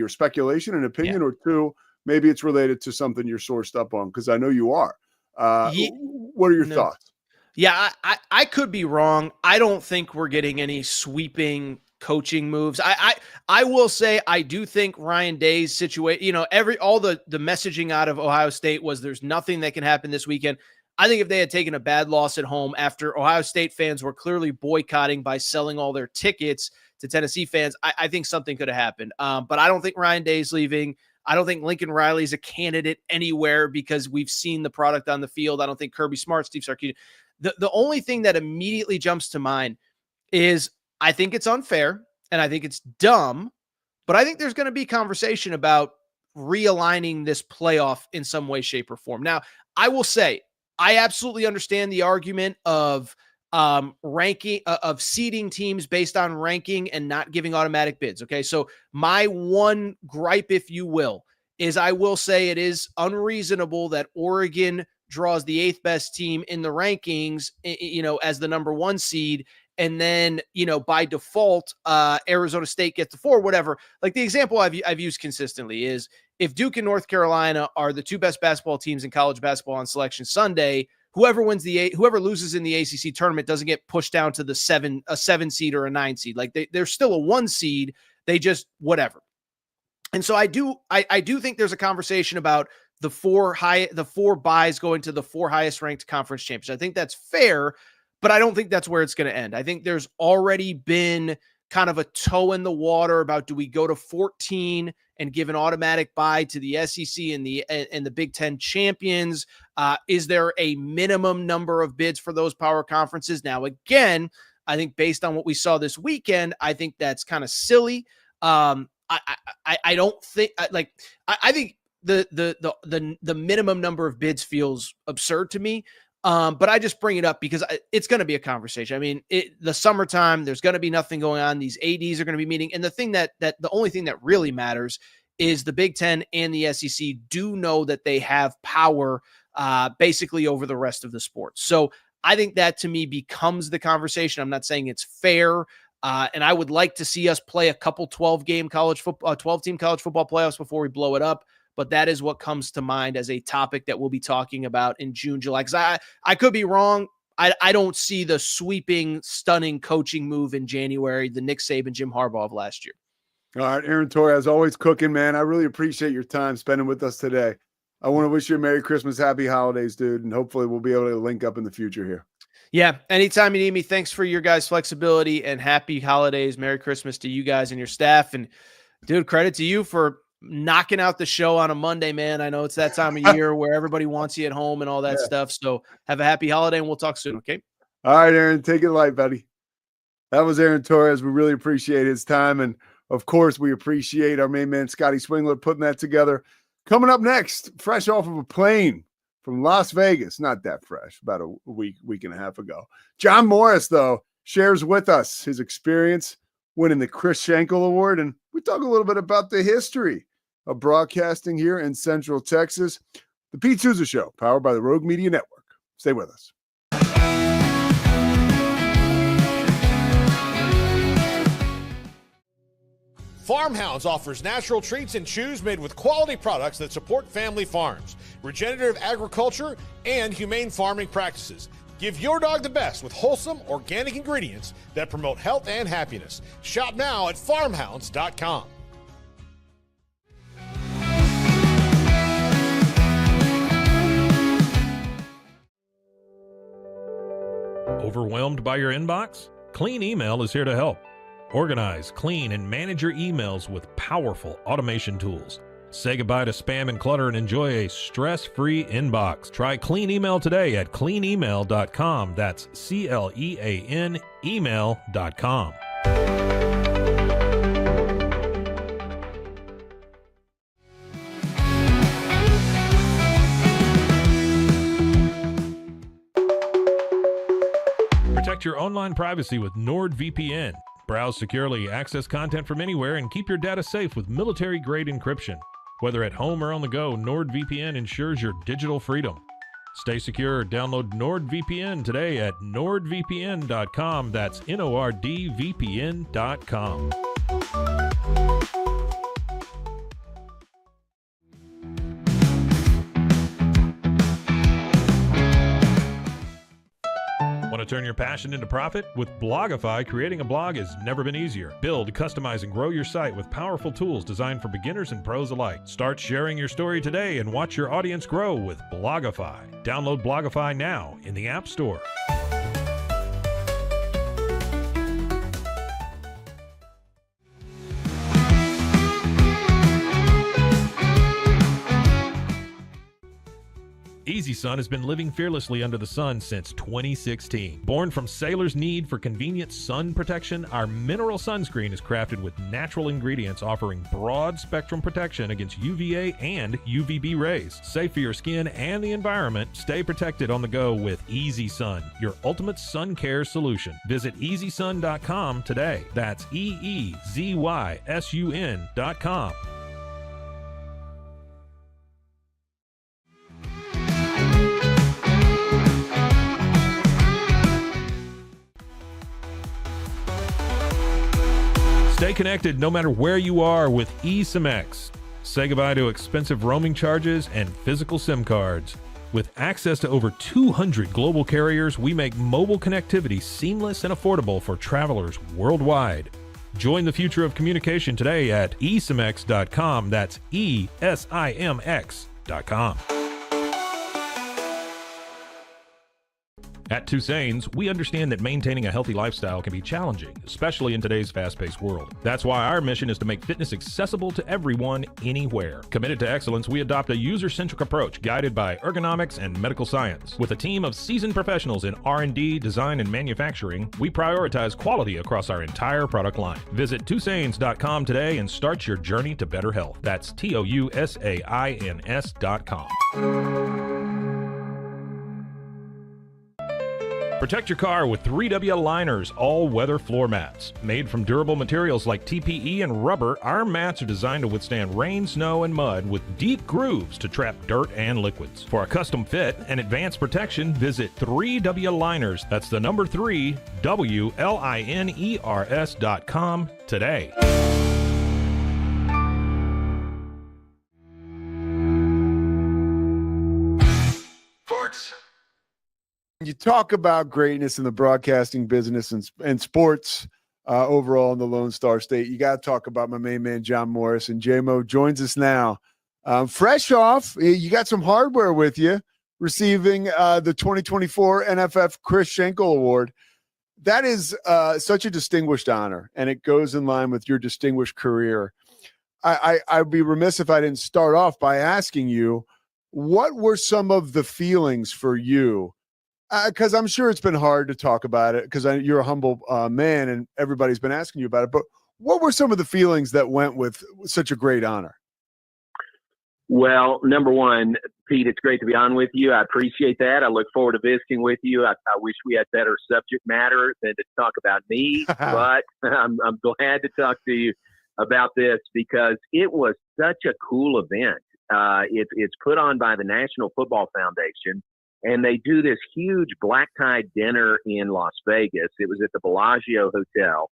speculation and opinion, or two, maybe it's related to something you're sourced up on, because I know you are. What are your thoughts? Yeah, I could be wrong. I don't think we're getting any sweeping coaching moves. I will say I do think Ryan Day's situation, all the messaging out of Ohio State was there's nothing that can happen this weekend. I think if they had taken a bad loss at home after Ohio State fans were clearly boycotting by selling all their tickets to Tennessee fans, I think something could have happened. But I don't think Ryan Day's leaving. I don't think Lincoln Riley's a candidate anywhere because we've seen the product on the field. I don't think Kirby Smart, Steve Sarkisian. The only thing that immediately jumps to mind is I think it's unfair and I think it's dumb, but I think there's going to be conversation about realigning this playoff in some way, shape, or form. Now, I will say I absolutely understand the argument of ranking of seeding teams based on ranking and not giving automatic bids. Okay. So my one gripe, if you will, is I will say it is unreasonable that Oregon draws the 8th best team in the rankings, as the number 1 seed. And then, by default, Arizona State gets the 4, whatever. Like the example I've used consistently is if Duke and North Carolina are the 2 best basketball teams in college basketball on Selection Sunday, whoever loses in the ACC tournament doesn't get pushed down to a 7 seed or a 9 seed. Like they're still a 1 seed. They just whatever. And so I do think there's a conversation about the 4 buys going to the 4 highest ranked conference champions. I think that's fair, but I don't think that's where it's going to end. I think there's already been kind of a toe in the water about, do we go to 14 and give an automatic buy to the SEC and the Big Ten champions? Is there a minimum number of bids for those power conferences? Now, again, I think based on what we saw this weekend, I think that's kind of silly. I don't think I think the minimum number of bids feels absurd to me. But I just bring it up because it's going to be a conversation. I mean, the summertime, there's going to be nothing going on. These ADs are going to be meeting. And the thing the only thing that really matters is the Big Ten and the SEC do know that they have power basically over the rest of the sport. So I think that to me becomes the conversation. I'm not saying it's fair. And I would like to see us play a couple 12-team college football playoffs before we blow it up. But that is what comes to mind as a topic that we'll be talking about in June, July. Because I could be wrong. I don't see the sweeping, stunning coaching move in January, the Nick Saban, Jim Harbaugh of last year. All right, Aaron Torres, always cooking, man. I really appreciate your time spending with us today. I want to wish you a Merry Christmas, Happy Holidays, dude, and hopefully we'll be able to link up in the future here. Yeah, anytime you need me, thanks for your guys' flexibility, and Happy Holidays, Merry Christmas to you guys and your staff. And, dude, credit to you for knocking out the show on a Monday, man. I know it's that time of year where everybody wants you at home and all that stuff. So have a happy holiday, and we'll talk soon, okay? All right, Aaron, take it light, buddy. That was Aaron Torres. We really appreciate his time. And, of course, we appreciate our main man, Scotty Swingler, putting that together. Coming up next, fresh off of a plane from Las Vegas. Not that fresh, about a week and a half ago. John Morris, though, shares with us his experience winning the Chris Schenkel Award. And we talk a little bit about the history of broadcasting here in Central Texas. The Pete Sousa Show, powered by the Rogue Media Network. Stay with us. Farmhounds offers natural treats and chews made with quality products that support family farms, regenerative agriculture, and humane farming practices. Give your dog the best with wholesome, organic ingredients that promote health and happiness. Shop now at farmhounds.com. Overwhelmed by your inbox? Clean Email is here to help. Organize, clean, and manage your emails with powerful automation tools. Say goodbye to spam and clutter and enjoy a stress-free inbox. Try Clean Email today at cleanemail.com. That's CLEAN email.com. Protect your online privacy with NordVPN. Browse securely, access content from anywhere, and keep your data safe with military-grade encryption. Whether at home or on the go, NordVPN ensures your digital freedom. Stay secure. Download NordVPN today at nordvpn.com. That's NORDVPN.com. Want to turn your passion into profit? With Blogify, creating a blog has never been easier. Build, customize, and grow your site with powerful tools designed for beginners and pros alike. Start sharing your story today and watch your audience grow with Blogify. Download Blogify now in the App Store. Easy Sun has been living fearlessly under the sun since 2016. Born from sailors' need for convenient sun protection, our mineral sunscreen is crafted with natural ingredients offering broad spectrum protection against UVA and UVB rays. Safe for your skin and the environment, stay protected on the go with Easy Sun, your ultimate sun care solution. Visit EasySun.com today. That's EEZYSUN.com. Stay connected no matter where you are with eSIM-X. Say goodbye to expensive roaming charges and physical SIM cards. With access to over 200 global carriers, we make mobile connectivity seamless and affordable for travelers worldwide. Join the future of communication today at eSIMX.com. That's ESIMX.com. At Tusain's, we understand that maintaining a healthy lifestyle can be challenging, especially in today's fast-paced world. That's why our mission is to make fitness accessible to everyone, anywhere. Committed to excellence, we adopt a user-centric approach guided by ergonomics and medical science. With a team of seasoned professionals in R&D, design, and manufacturing, we prioritize quality across our entire product line. Visit Tusains.com today and start your journey to better health. That's TOUSAINS.com. Protect your car with 3W Liners all-weather floor mats. Made from durable materials like TPE and rubber, our mats are designed to withstand rain, snow, and mud with deep grooves to trap dirt and liquids. For a custom fit and advanced protection, visit 3W Liners. That's the number 3, WLINERS.com today. Sports. You talk about greatness in the broadcasting business and sports overall in the Lone Star State. You got to talk about my main man, John Morris. And JMO joins us now. Fresh off, you got some hardware with you, receiving the 2024 NFF Chris Schenkel Award. That is such a distinguished honor, and it goes in line with your distinguished career. I'd be remiss if I didn't start off by asking you, what were some of the feelings for you? Because I'm sure it's been hard to talk about it because you're a humble man and everybody's been asking you about it. But what were some of the feelings that went with such a great honor? Well, number one, Pete, it's great to be on with you. I appreciate that. I look forward to visiting with you. I wish we had better subject matter than to talk about me, but I'm glad to talk to you about this because it was such a cool event. It's put on by the National Football Foundation. And they do this huge black tie dinner in Las Vegas. It was at the Bellagio Hotel.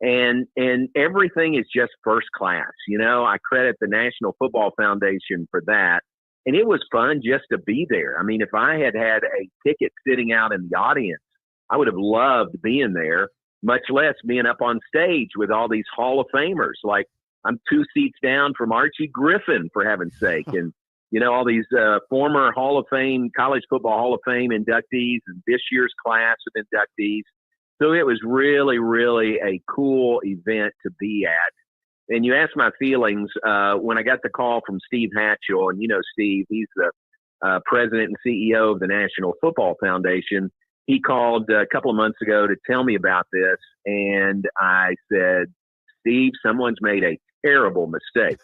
And everything is just first class. You know, I credit the National Football Foundation for that. And it was fun just to be there. I mean, if I had had a ticket sitting out in the audience, I would have loved being there, much less being up on stage with all these Hall of Famers. Like, I'm 2 seats down from Archie Griffin, for heaven's sake. And you know, all these former Hall of Fame, College Football Hall of Fame inductees and this year's class of inductees. So it was really, really a cool event to be at. And you asked my feelings when I got the call from Steve Hatchell. And, you know, Steve, he's the president and CEO of the National Football Foundation. He called a couple of months ago to tell me about this. And I said, Steve, someone's made a terrible mistake.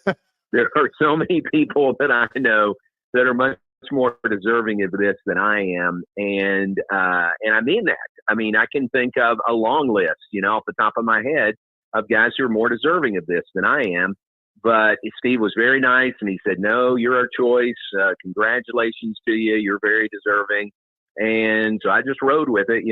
There are so many people that I know that are much more deserving of this than I am. And I mean that. I mean, I can think of a long list, off the top of my head of guys who are more deserving of this than I am. But Steve was very nice, and he said, no, you're our choice. Congratulations to you. You're very deserving. And so I just rode with it,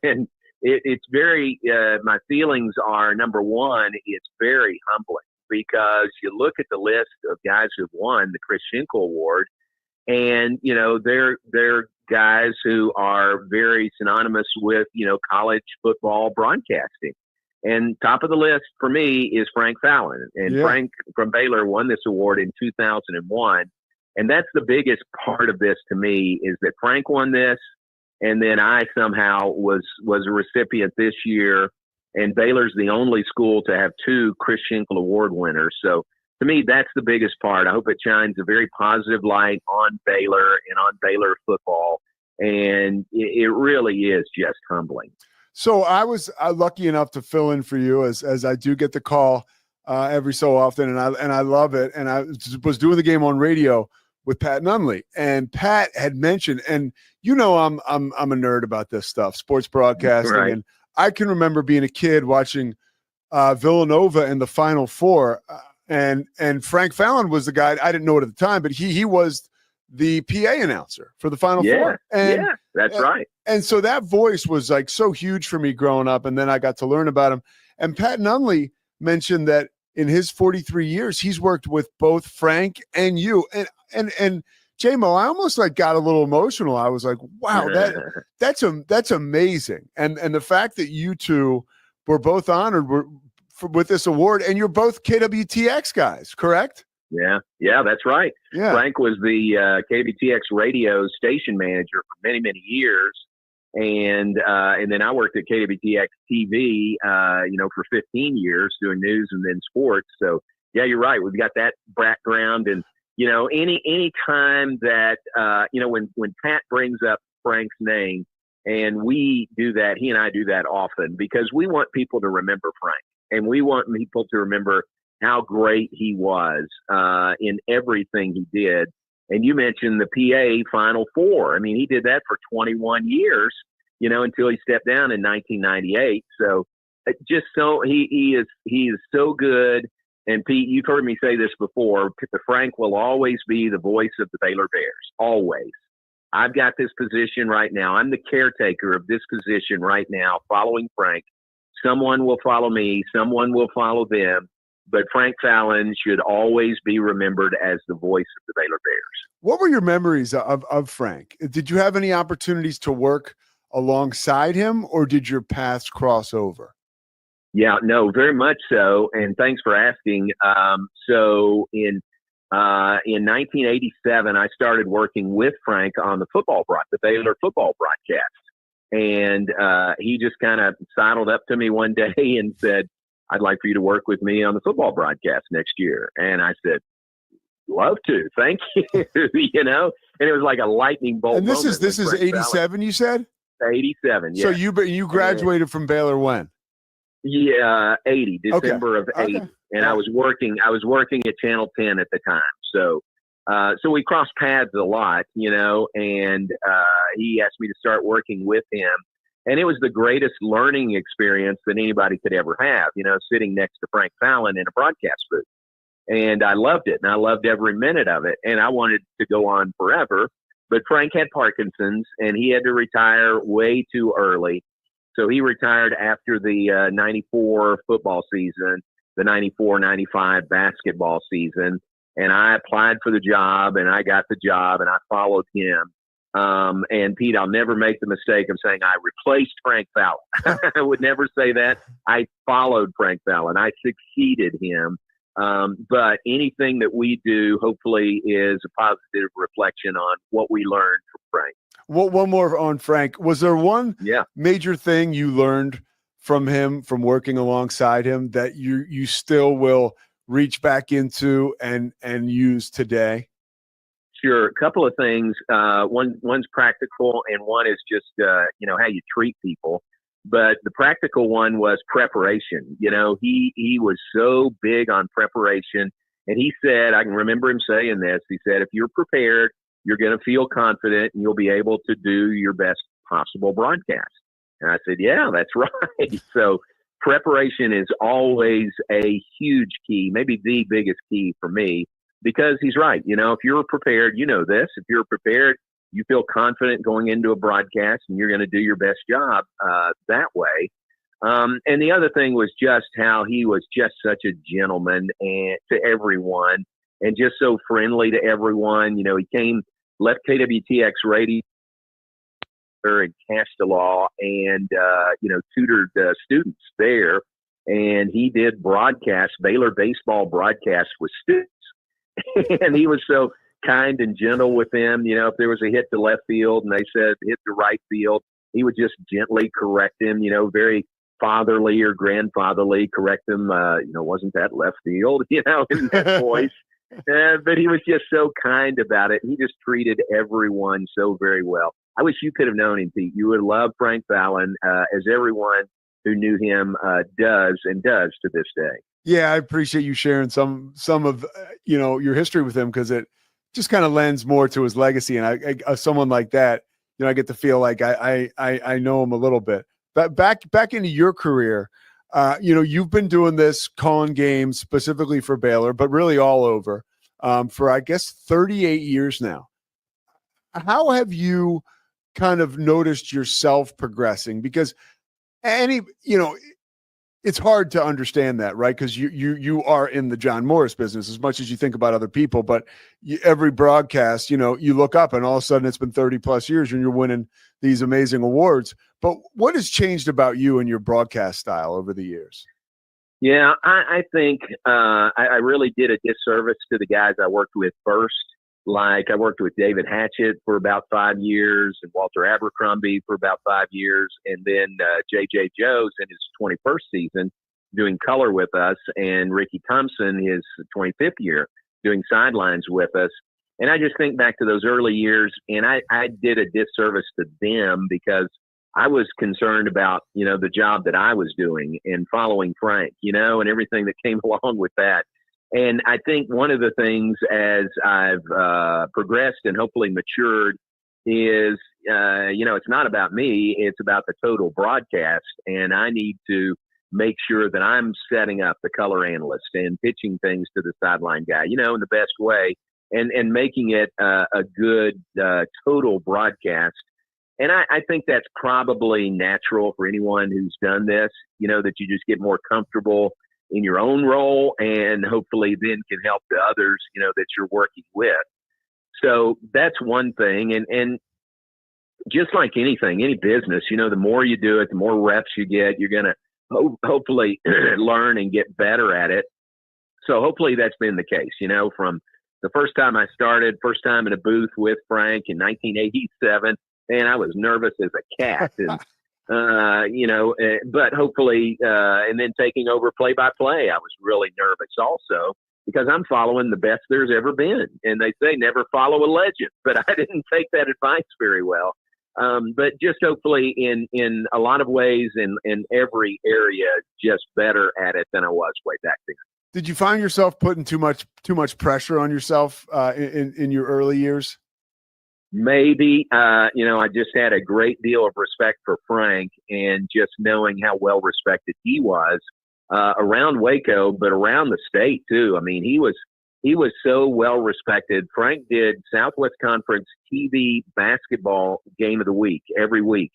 and it's very, my feelings are, number one, it's very humbling because you look at the list of guys who've won the Chris Schenkel Award, and, they're guys who are very synonymous with, college football broadcasting. And top of the list for me is Frank Fallon. And Frank from Baylor won this award in 2001. And that's the biggest part of this to me, is that Frank won this. And then I somehow was a recipient this year. And Baylor's the only school to have 2 Chris Schenkel Award winners. So to me, that's the biggest part. I hope it shines a very positive light on Baylor and on Baylor football. And it really is just humbling. So I was lucky enough to fill in for you as I do get the call every so often, and I love it. And I was doing the game on radio with Pat Nunley, and Pat had mentioned, and I'm a nerd about this stuff, sports broadcasting, right. And I can remember being a kid watching Villanova in the Final Four, and Frank Fallon was the guy. I didn't know it at the time, but he was the PA announcer for the Final Four. And, that's right. And so that voice was like so huge for me growing up. And then I got to learn about him. And Pat Nunley mentioned that in his 43 years, he's worked with both Frank and you. And J-Mo, I almost like got a little emotional. I was like, wow, that's amazing. And the fact that you two were both honored with this award, and you're both KWTX guys, correct? Yeah, that's right. Yeah. Frank was the KBTX radio station manager for many, many years. And then I worked at KWTX TV, for 15 years doing news and then sports. So yeah, you're right. We've got that background. And, any time that, when Pat brings up Frank's name, and we do that, he and I do that often because we want people to remember Frank, and we want people to remember how great he was in everything he did. And you mentioned the PA Final Four. I mean, he did that for 21 years, until he stepped down in 1998. So he is so good. And Pete, you've heard me say this before, Frank will always be the voice of the Baylor Bears, always. I've got this position right now. I'm the caretaker of this position right now, following Frank. Someone will follow me. Someone will follow them. But Frank Fallon should always be remembered as the voice of the Baylor Bears. What were your memories of Frank? Did you have any opportunities to work alongside him, or did your paths cross over? Yeah, no, very much so. And thanks for asking. So in 1987, I started working with Frank on the Baylor football broadcast. And he just kind of sidled up to me one day and said, I'd like for you to work with me on the football broadcast next year. And I said, love to, thank you. And it was like a lightning bolt. And this is 87, you said? 87. Yeah. So you graduated from Baylor when? Yeah, 80, December of 80. Okay. And I was working at Channel 10 at the time. So we crossed paths a lot, and he asked me to start working with him. And it was the greatest learning experience that anybody could ever have, sitting next to Frank Fallon in a broadcast booth. And I loved it, and I loved every minute of it. And I wanted to go on forever. But Frank had Parkinson's, and he had to retire way too early. So he retired after the 94 football season, the 94-95 basketball season. And I applied for the job, and I got the job, and I followed him. And Pete, I'll never make the mistake of saying I replaced Frank Fallon. I would never say that. I followed Frank Fallon. I succeeded him. But anything that we do, hopefully, is a positive reflection on what we learned from Frank. Well, one more on Frank. Was there one major thing you learned from him, from working alongside him, that you still will reach back into and use today? Sure. A couple of things. One's practical, and one is just, how you treat people. But the practical one was preparation. He was so big on preparation. And he said, I can remember him saying this, he said, if you're prepared, you're going to feel confident and you'll be able to do your best possible broadcast. And I said, yeah, that's right. So preparation is always a huge key, maybe the biggest key for me, because he's right. You know, if you're prepared, you know this, if you're prepared, you feel confident going into a broadcast and you're going to do your best job that way. And the other thing was just how he was just such a gentleman and to everyone and just so friendly to everyone. You know, he left KWTX radio in Castelaw and, you know, tutored students there. And he did Baylor baseball broadcasts with students. And he was so kind and gentle with them. You know, if there was a hit to left field and they said hit to right field, he would just gently correct him, you know, very fatherly or grandfatherly, correct them. You know, wasn't that left field, you know, in that voice. But he was just so kind about it. He just treated everyone so very well. I wish you could have known him, Pete. You would love Frank Fallon, as everyone who knew him does and does to this day. Yeah, I appreciate you sharing some of you know, your history with him, because it just kind of lends more to his legacy. And I someone like that, you know, I get to feel like I know him a little bit. But back into your career, you know, you've been doing this, calling games specifically for Baylor, but really all over, for I guess 38 years now. How have you kind of noticed yourself progressing? Because you know, it's hard to understand that, right? Because you are in the John Morris business as much as you think about other people, but every broadcast, you know, you look up and all of a sudden it's been 30 plus years and you're winning these amazing awards. But what has changed about you and your broadcast style over the years? Yeah, I think I really did a disservice to the guys I worked with first. Like I worked with David Hatchett for about 5 years and Walter Abercrombie for about 5 years. And then J.J. Jones in his 21st season doing color with us, and Ricky Thompson his 25th year doing sidelines with us. And I just think back to those early years, and I did a disservice to them because I was concerned about, you know, the job that I was doing and following Frank, you know, and everything that came along with that. And I think one of the things as I've progressed and hopefully matured is, you know, it's not about me. It's about the total broadcast. And I need to make sure that I'm setting up the color analyst and pitching things to the sideline guy, you know, in the best way and making it a good total broadcast. And I think that's probably natural for anyone who's done this, you know, that you just get more comfortable in your own role and hopefully then can help the others, you know, that you're working with. So that's one thing. And just like anything, any business, you know, the more you do it, the more reps you get, you're going to hopefully learn and get better at it. So hopefully that's been the case, you know, from the first time I started, first time in a booth with Frank in 1987, and I was nervous as a cat. And, you know, but hopefully, and then taking over play-by-play, I was really nervous also because I'm following the best there's ever been. And they say never follow a legend, but I didn't take that advice very well. But just hopefully in a lot of ways in every area, just better at it than I was way back then. Did you find yourself putting too much pressure on yourself in your early years? Maybe, you know, I just had a great deal of respect for Frank and just knowing how well respected he was around Waco, but around the state too. I mean, he was so well respected. Frank did Southwest Conference TV basketball game of the week every week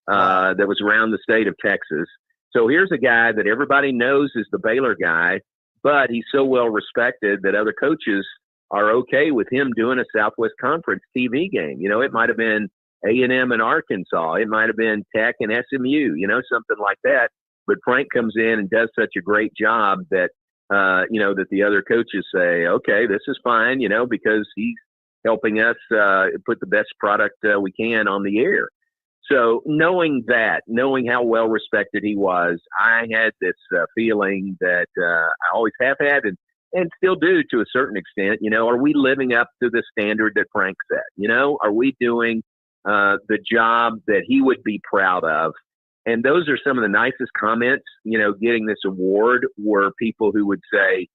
that was around the state of Texas. So here's a guy that everybody knows is the Baylor guy, but he's so well respected that other coaches are okay with him doing a Southwest Conference TV game. You know, it might have been A&M and Arkansas. It might have been Tech and SMU, you know, something like that. But Frank comes in and does such a great job that, you know, that the other coaches say, okay, this is fine, you know, because he's helping us put the best product we can on the air. So knowing how well respected he was, I had this feeling that I always have had and still do to a certain extent. You know, are we living up to the standard that Frank set? You know, are we doing the job that he would be proud of? And those are some of the nicest comments, you know, getting this award were people who would say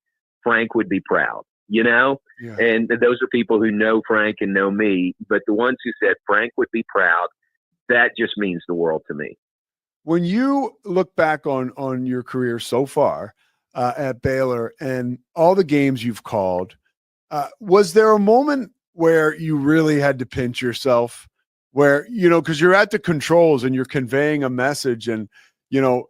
Frank would be proud. you know? Yeah. And those are people who know Frank and know me. But the ones who said Frank would be proud, that just means the world to me. When you look back on your career so far at Baylor and all the games you've called, was there a moment where you really had to pinch yourself where, you know, because you're at the controls and you're conveying a message and, you know,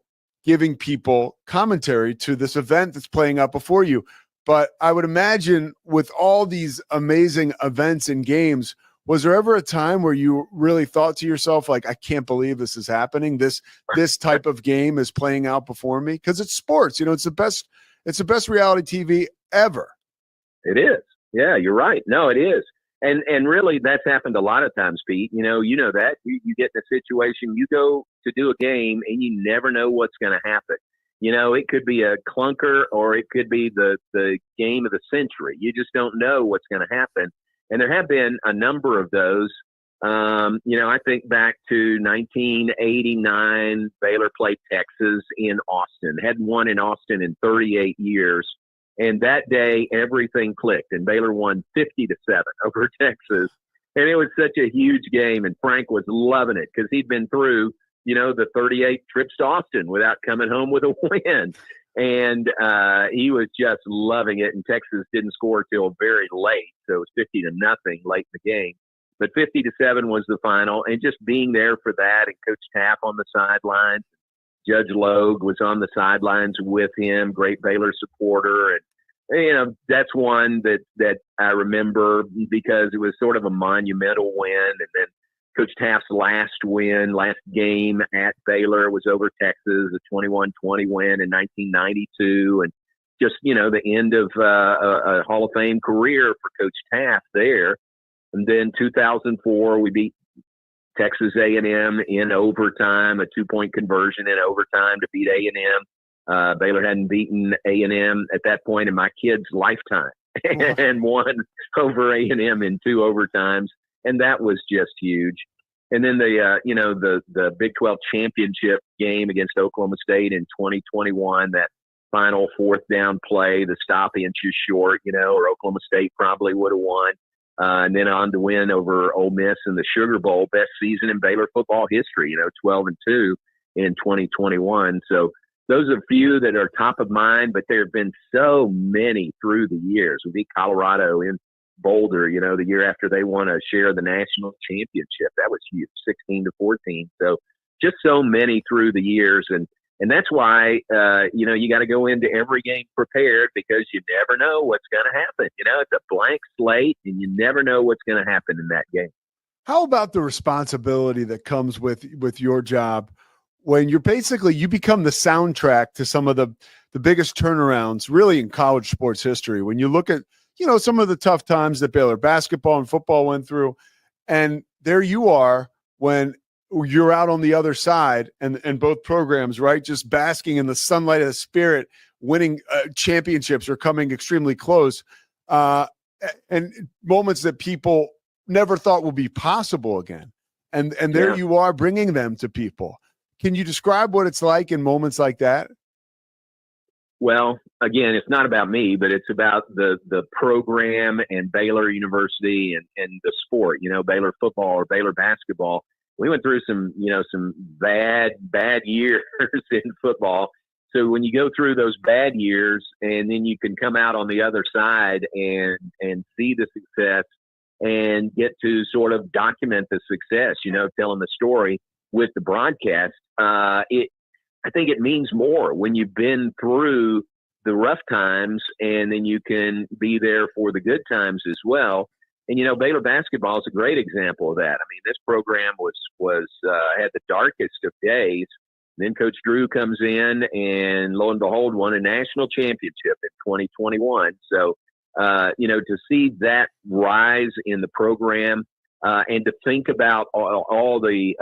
giving people commentary to this event that's playing out before you. But I would imagine with all these amazing events and games, was there ever a time where you really thought to yourself, like, I can't believe this is happening? This type of game is playing out before me? Because it's sports, you know, it's the best reality TV ever. It is. Yeah, you're right. No, it is. And really that's happened a lot of times, Pete. You know that. You get in a situation, you go to do a game and you never know what's going to happen. You know, it could be a clunker or it could be the game of the century. You just don't know what's going to happen. And there have been a number of those. You know, I think back to 1989, Baylor played Texas in Austin, hadn't won in Austin in 38 years. And that day, everything clicked, and Baylor won 50-7 over Texas. And it was such a huge game, and Frank was loving it because he'd been through, you know, the 38 trips to Austin without coming home with a win. And he was just loving it, and Texas didn't score till very late, so it was 50-0 late in the game. But 50-7 was the final, and just being there for that, and Coach Tapp on the sidelines, Judge Logue was on the sidelines with him, great Baylor supporter. And, you know, that's one that I remember because it was sort of a monumental win. And then Coach Tapp's last game at Baylor was over Texas, a 21-20 win in 1992. And just, you know, the end of a Hall of Fame career for Coach Tapp there. And then 2004, we beat Texas A&M in overtime, a 2-point conversion in overtime to beat A&M. Baylor hadn't beaten A&M at that point in my kid's lifetime and won over A&M in 2 overtimes. And that was just huge. And then the Big 12 championship game against Oklahoma State in 2021, that final 4th down play, the stop inches short, you know, or Oklahoma State probably would have won. And then on to win over Ole Miss in the Sugar Bowl, best season in Baylor football history, you know, 12-2 in 2021. So those are a few that are top of mind, but there have been so many through the years. We beat Colorado in Boulder, you know, the year after they won a share of the national championship. That was huge, 16-14. So just so many through the years. And that's why, you know, you got to go into every game prepared because you never know what's going to happen. You know, it's a blank slate and you never know what's going to happen in that game. How about the responsibility that comes with your job when you become the soundtrack to some of the biggest turnarounds really in college sports history? When you look at, you know, some of the tough times that Baylor basketball and football went through, and there you are when you're out on the other side and both programs, right, just basking in the sunlight of the spirit, winning championships or coming extremely close, and moments that people never thought would be possible again. And there you are bringing them to people. Can you describe what it's like in moments like that? Well, again, it's not about me, but it's about the program and Baylor University and the sport, you know, Baylor football or Baylor basketball. We went through some bad years in football. So when you go through those bad years and then you can come out on the other sid and see the success and get to sort of document the success, you know, telling the story with the broadcast, I think it means more when you've been through the rough times and then you can be there for the good times as well. And, you know, Baylor basketball is a great example of that. I mean, this program had the darkest of days. Then Coach Drew comes in and lo and behold, won a national championship in 2021. So, you know, to see that rise in the program and to think about all the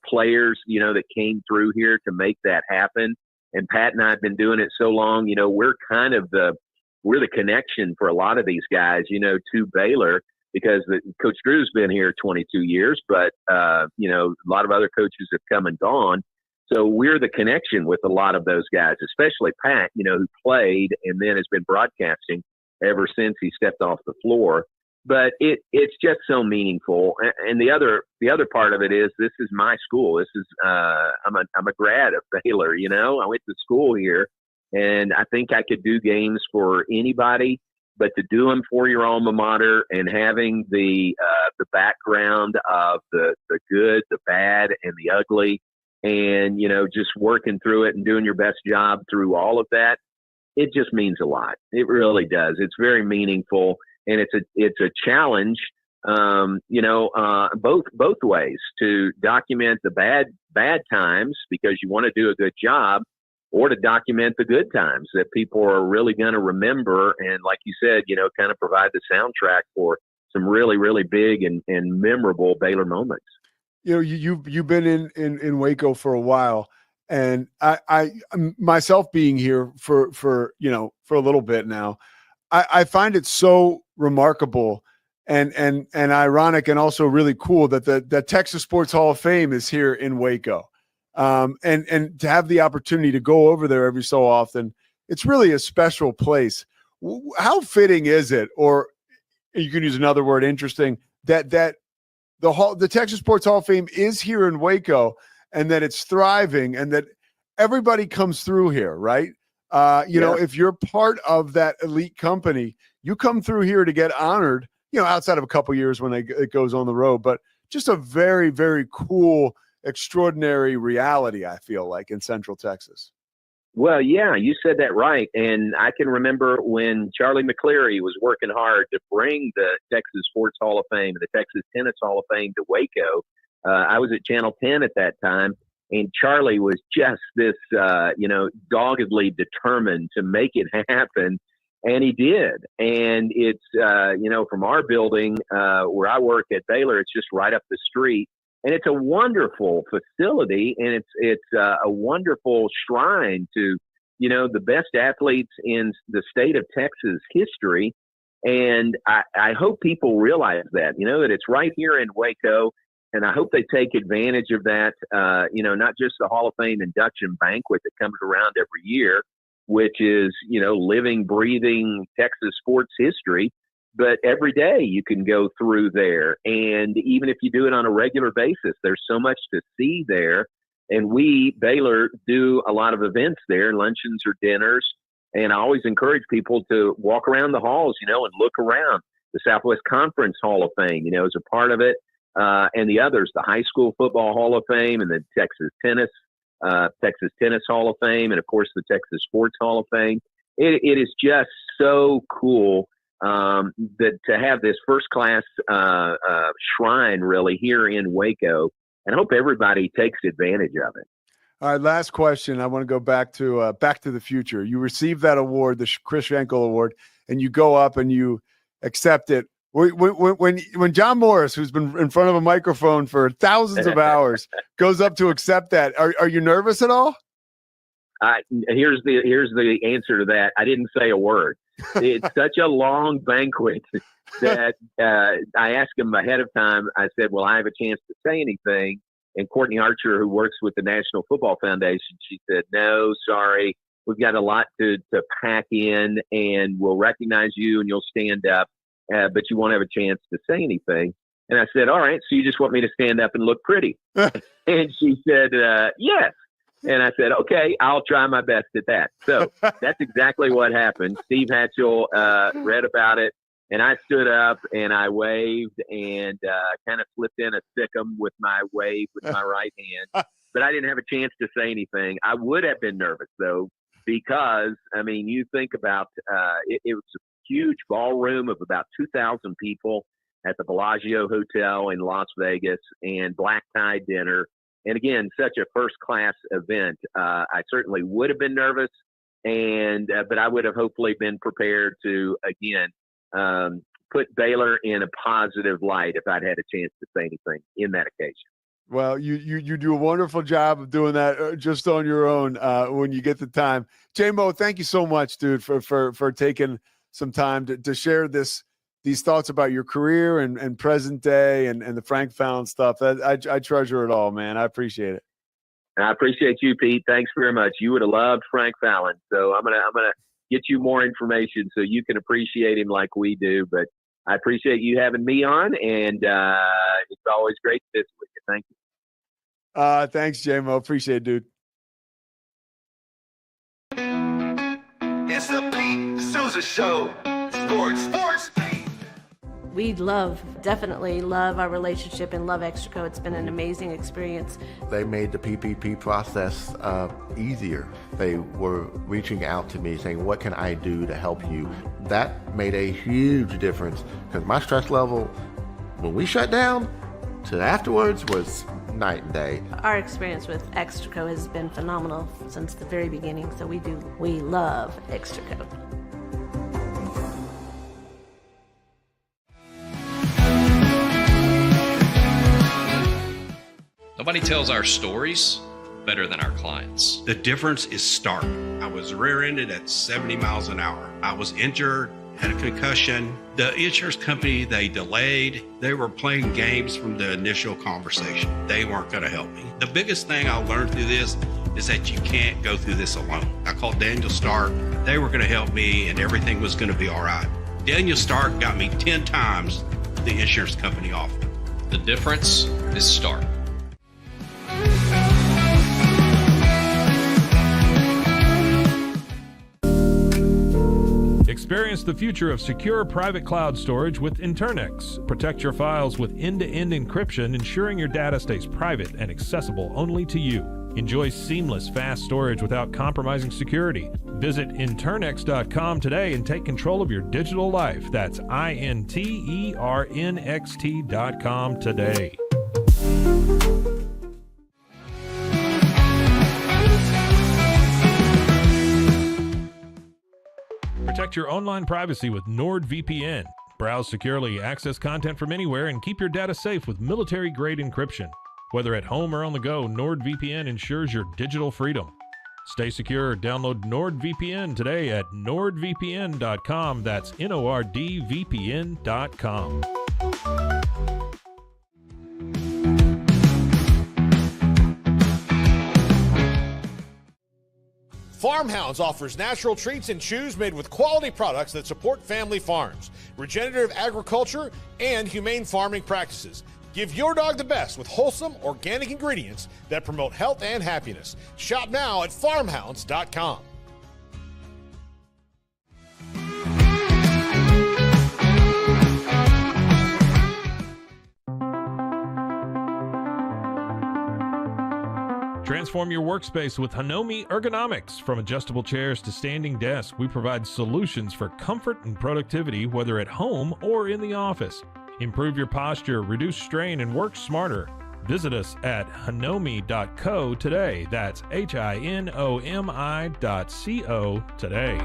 players, you know, that came through here to make that happen. And Pat and I have been doing it so long, you know, we're the connection for a lot of these guys, you know, to Baylor. Because Coach Drew's been here 22 years, but, you know, a lot of other coaches have come and gone. So we're the connection with a lot of those guys, especially Pat, you know, who played and then has been broadcasting ever since he stepped off the floor. But it's just so meaningful. And the other part of it is, this is my school. This is I'm a grad of Baylor. You know, I went to school here, and I think I could do games for anybody. But to do them for your alma mater and having the background of the good, the bad, and the ugly, and just working through it and doing your best job through all of that, it just means a lot. It really does. It's very meaningful. And it's a challenge, both ways, to document the bad times because you want to do a good job, or to document the good times that people are really going to remember. And like you said, kind of provide the soundtrack for some really, really big and memorable Baylor moments. You've been in Waco for a while, and I myself being here for a little bit now, I find it so remarkable and ironic, and also really cool that the Texas Sports Hall of Fame is here in Waco, and to have the opportunity to go over there every so often. It's really a special place. How fitting is it, or you can use another word, interesting, that the Texas Sports Hall of Fame is here in Waco, and that it's thriving, and that everybody comes through here, right? If you're part of that elite company, you come through here to get honored, outside of a couple years when it goes on the road, but just a very, very cool, extraordinary reality, I feel like, in Central Texas. Well, yeah, you said that right. And I can remember when Charlie McCleary was working hard to bring the Texas Sports Hall of Fame and the Texas Tennis Hall of Fame to Waco. I was at Channel 10 at that time. And Charlie was just this, doggedly determined to make it happen. And he did. And it's, from our building where I work at Baylor, it's just right up the street. And it's a wonderful facility. And it's a wonderful shrine to, the best athletes in the state of Texas history. And I hope people realize that, that it's right here in Waco. And I hope they take advantage of that, not just the Hall of Fame induction banquet that comes around every year, which is, living, breathing Texas sports history. But every day you can go through there. And even if you do it on a regular basis, there's so much to see there. And we, Baylor, do a lot of events there, luncheons or dinners. And I always encourage people to walk around the halls, and look around. The Southwest Conference Hall of Fame, is a part of it. And the others, the High School Football Hall of Fame, and the Texas Tennis Hall of Fame, and of course the Texas Sports Hall of Fame. It is just so cool that to have this first class shrine really here in Waco, and I hope everybody takes advantage of it. All right, last question. I want to go back to the Future. You received that award, the Chris Schenkel Award, and you go up and you accept it. When John Morris, who's been in front of a microphone for thousands of hours, goes up to accept that, are you nervous at all? Here's the answer to that. I didn't say a word. It's such a long banquet that I asked him ahead of time. I said, "Will I have a chance to say anything?" And Courtney Archer, who works with the National Football Foundation, she said, "No, sorry, we've got a lot to pack in, and we'll recognize you, and you'll stand up. But you won't have a chance to say anything." And I said, "All right, so you just want me to stand up and look pretty?" And she said, "Yes." And I said, "Okay, I'll try my best at that." So that's exactly what happened. Steve Hatchell read about it, and I stood up and I waved and kind of flipped in a sickum with my wave with my right hand. But I didn't have a chance to say anything. I would have been nervous, though, because, you think about it was a huge ballroom of about 2,000 people at the Bellagio Hotel in Las Vegas, and black tie dinner. And again, such a first-class event. I certainly would have been nervous, but I would have hopefully been prepared to, again, put Baylor in a positive light if I'd had a chance to say anything in that occasion. Well, you do a wonderful job of doing that just on your own when you get the time. J-Mo, thank you so much, dude, for taking some time to share these thoughts about your career and present day and the Frank Fallon stuff. I treasure it all, man. I appreciate it. I appreciate you, Pete. Thanks very much. You would have loved Frank Fallon. So I'm gonna get you more information so you can appreciate him like we do. But I appreciate you having me on, and it's always great to visit with you. Thank you. Thanks, J-Mo. Appreciate it, dude. It's the Pete Sousa Show. Sports, Pete. We definitely love our relationship and love Extraco. It's been an amazing experience. They made the PPP process easier. They were reaching out to me saying, what can I do to help you? That made a huge difference because my stress level when we shut down to afterwards was night and day. Our experience with Extraco has been phenomenal since the very beginning, so we love Extraco. Nobody tells our stories better than our clients. The difference is stark. I was rear-ended at 70 miles an hour. I was injured, had a concussion. The insurance company, they delayed. They were playing games from the initial conversation. They weren't going to help me. The biggest thing I learned through this is that you can't go through this alone. I called Daniel Stark. They were going to help me and everything was going to be all right. Daniel Stark got me 10 times the insurance company offered. The difference is stark. Experience the future of secure private cloud storage with Internex. Protect your files with end-to-end encryption, ensuring your data stays private and accessible only to you. Enjoy seamless, fast storage without compromising security. Visit Internex.com today and take control of your digital life. That's INTERNXT.com today. Protect your online privacy with NordVPN. Browse securely, access content from anywhere, and keep your data safe with military-grade encryption. Whether at home or on the go, NordVPN ensures your digital freedom. Stay secure. Download NordVPN today at nordvpn.com. That's NORDVPN.com. Farmhounds offers natural treats and chews made with quality products that support family farms, regenerative agriculture, and humane farming practices. Give your dog the best with wholesome, organic ingredients that promote health and happiness. Shop now at farmhounds.com. Transform your workspace with Hanomi Ergonomics. From adjustable chairs to standing desks, we provide solutions for comfort and productivity, whether at home or in the office. Improve your posture, reduce strain, and work smarter. Visit us at hanomi.co today. That's HINOMI.co today.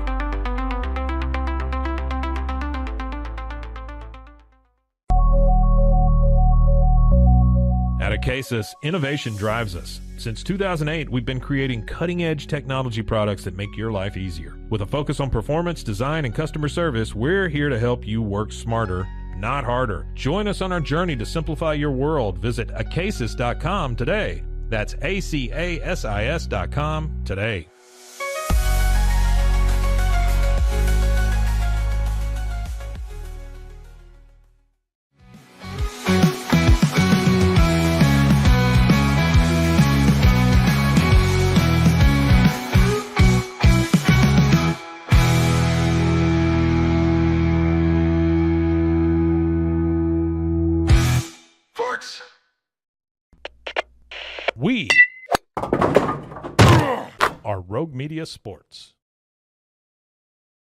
At Acasis, innovation drives us. Since 2008, we've been creating cutting-edge technology products that make your life easier. With a focus on performance, design, and customer service, we're here to help you work smarter, not harder. Join us on our journey to simplify your world. Visit acasis.com today. That's ACASIS.com today. We are Rogue Media Sports.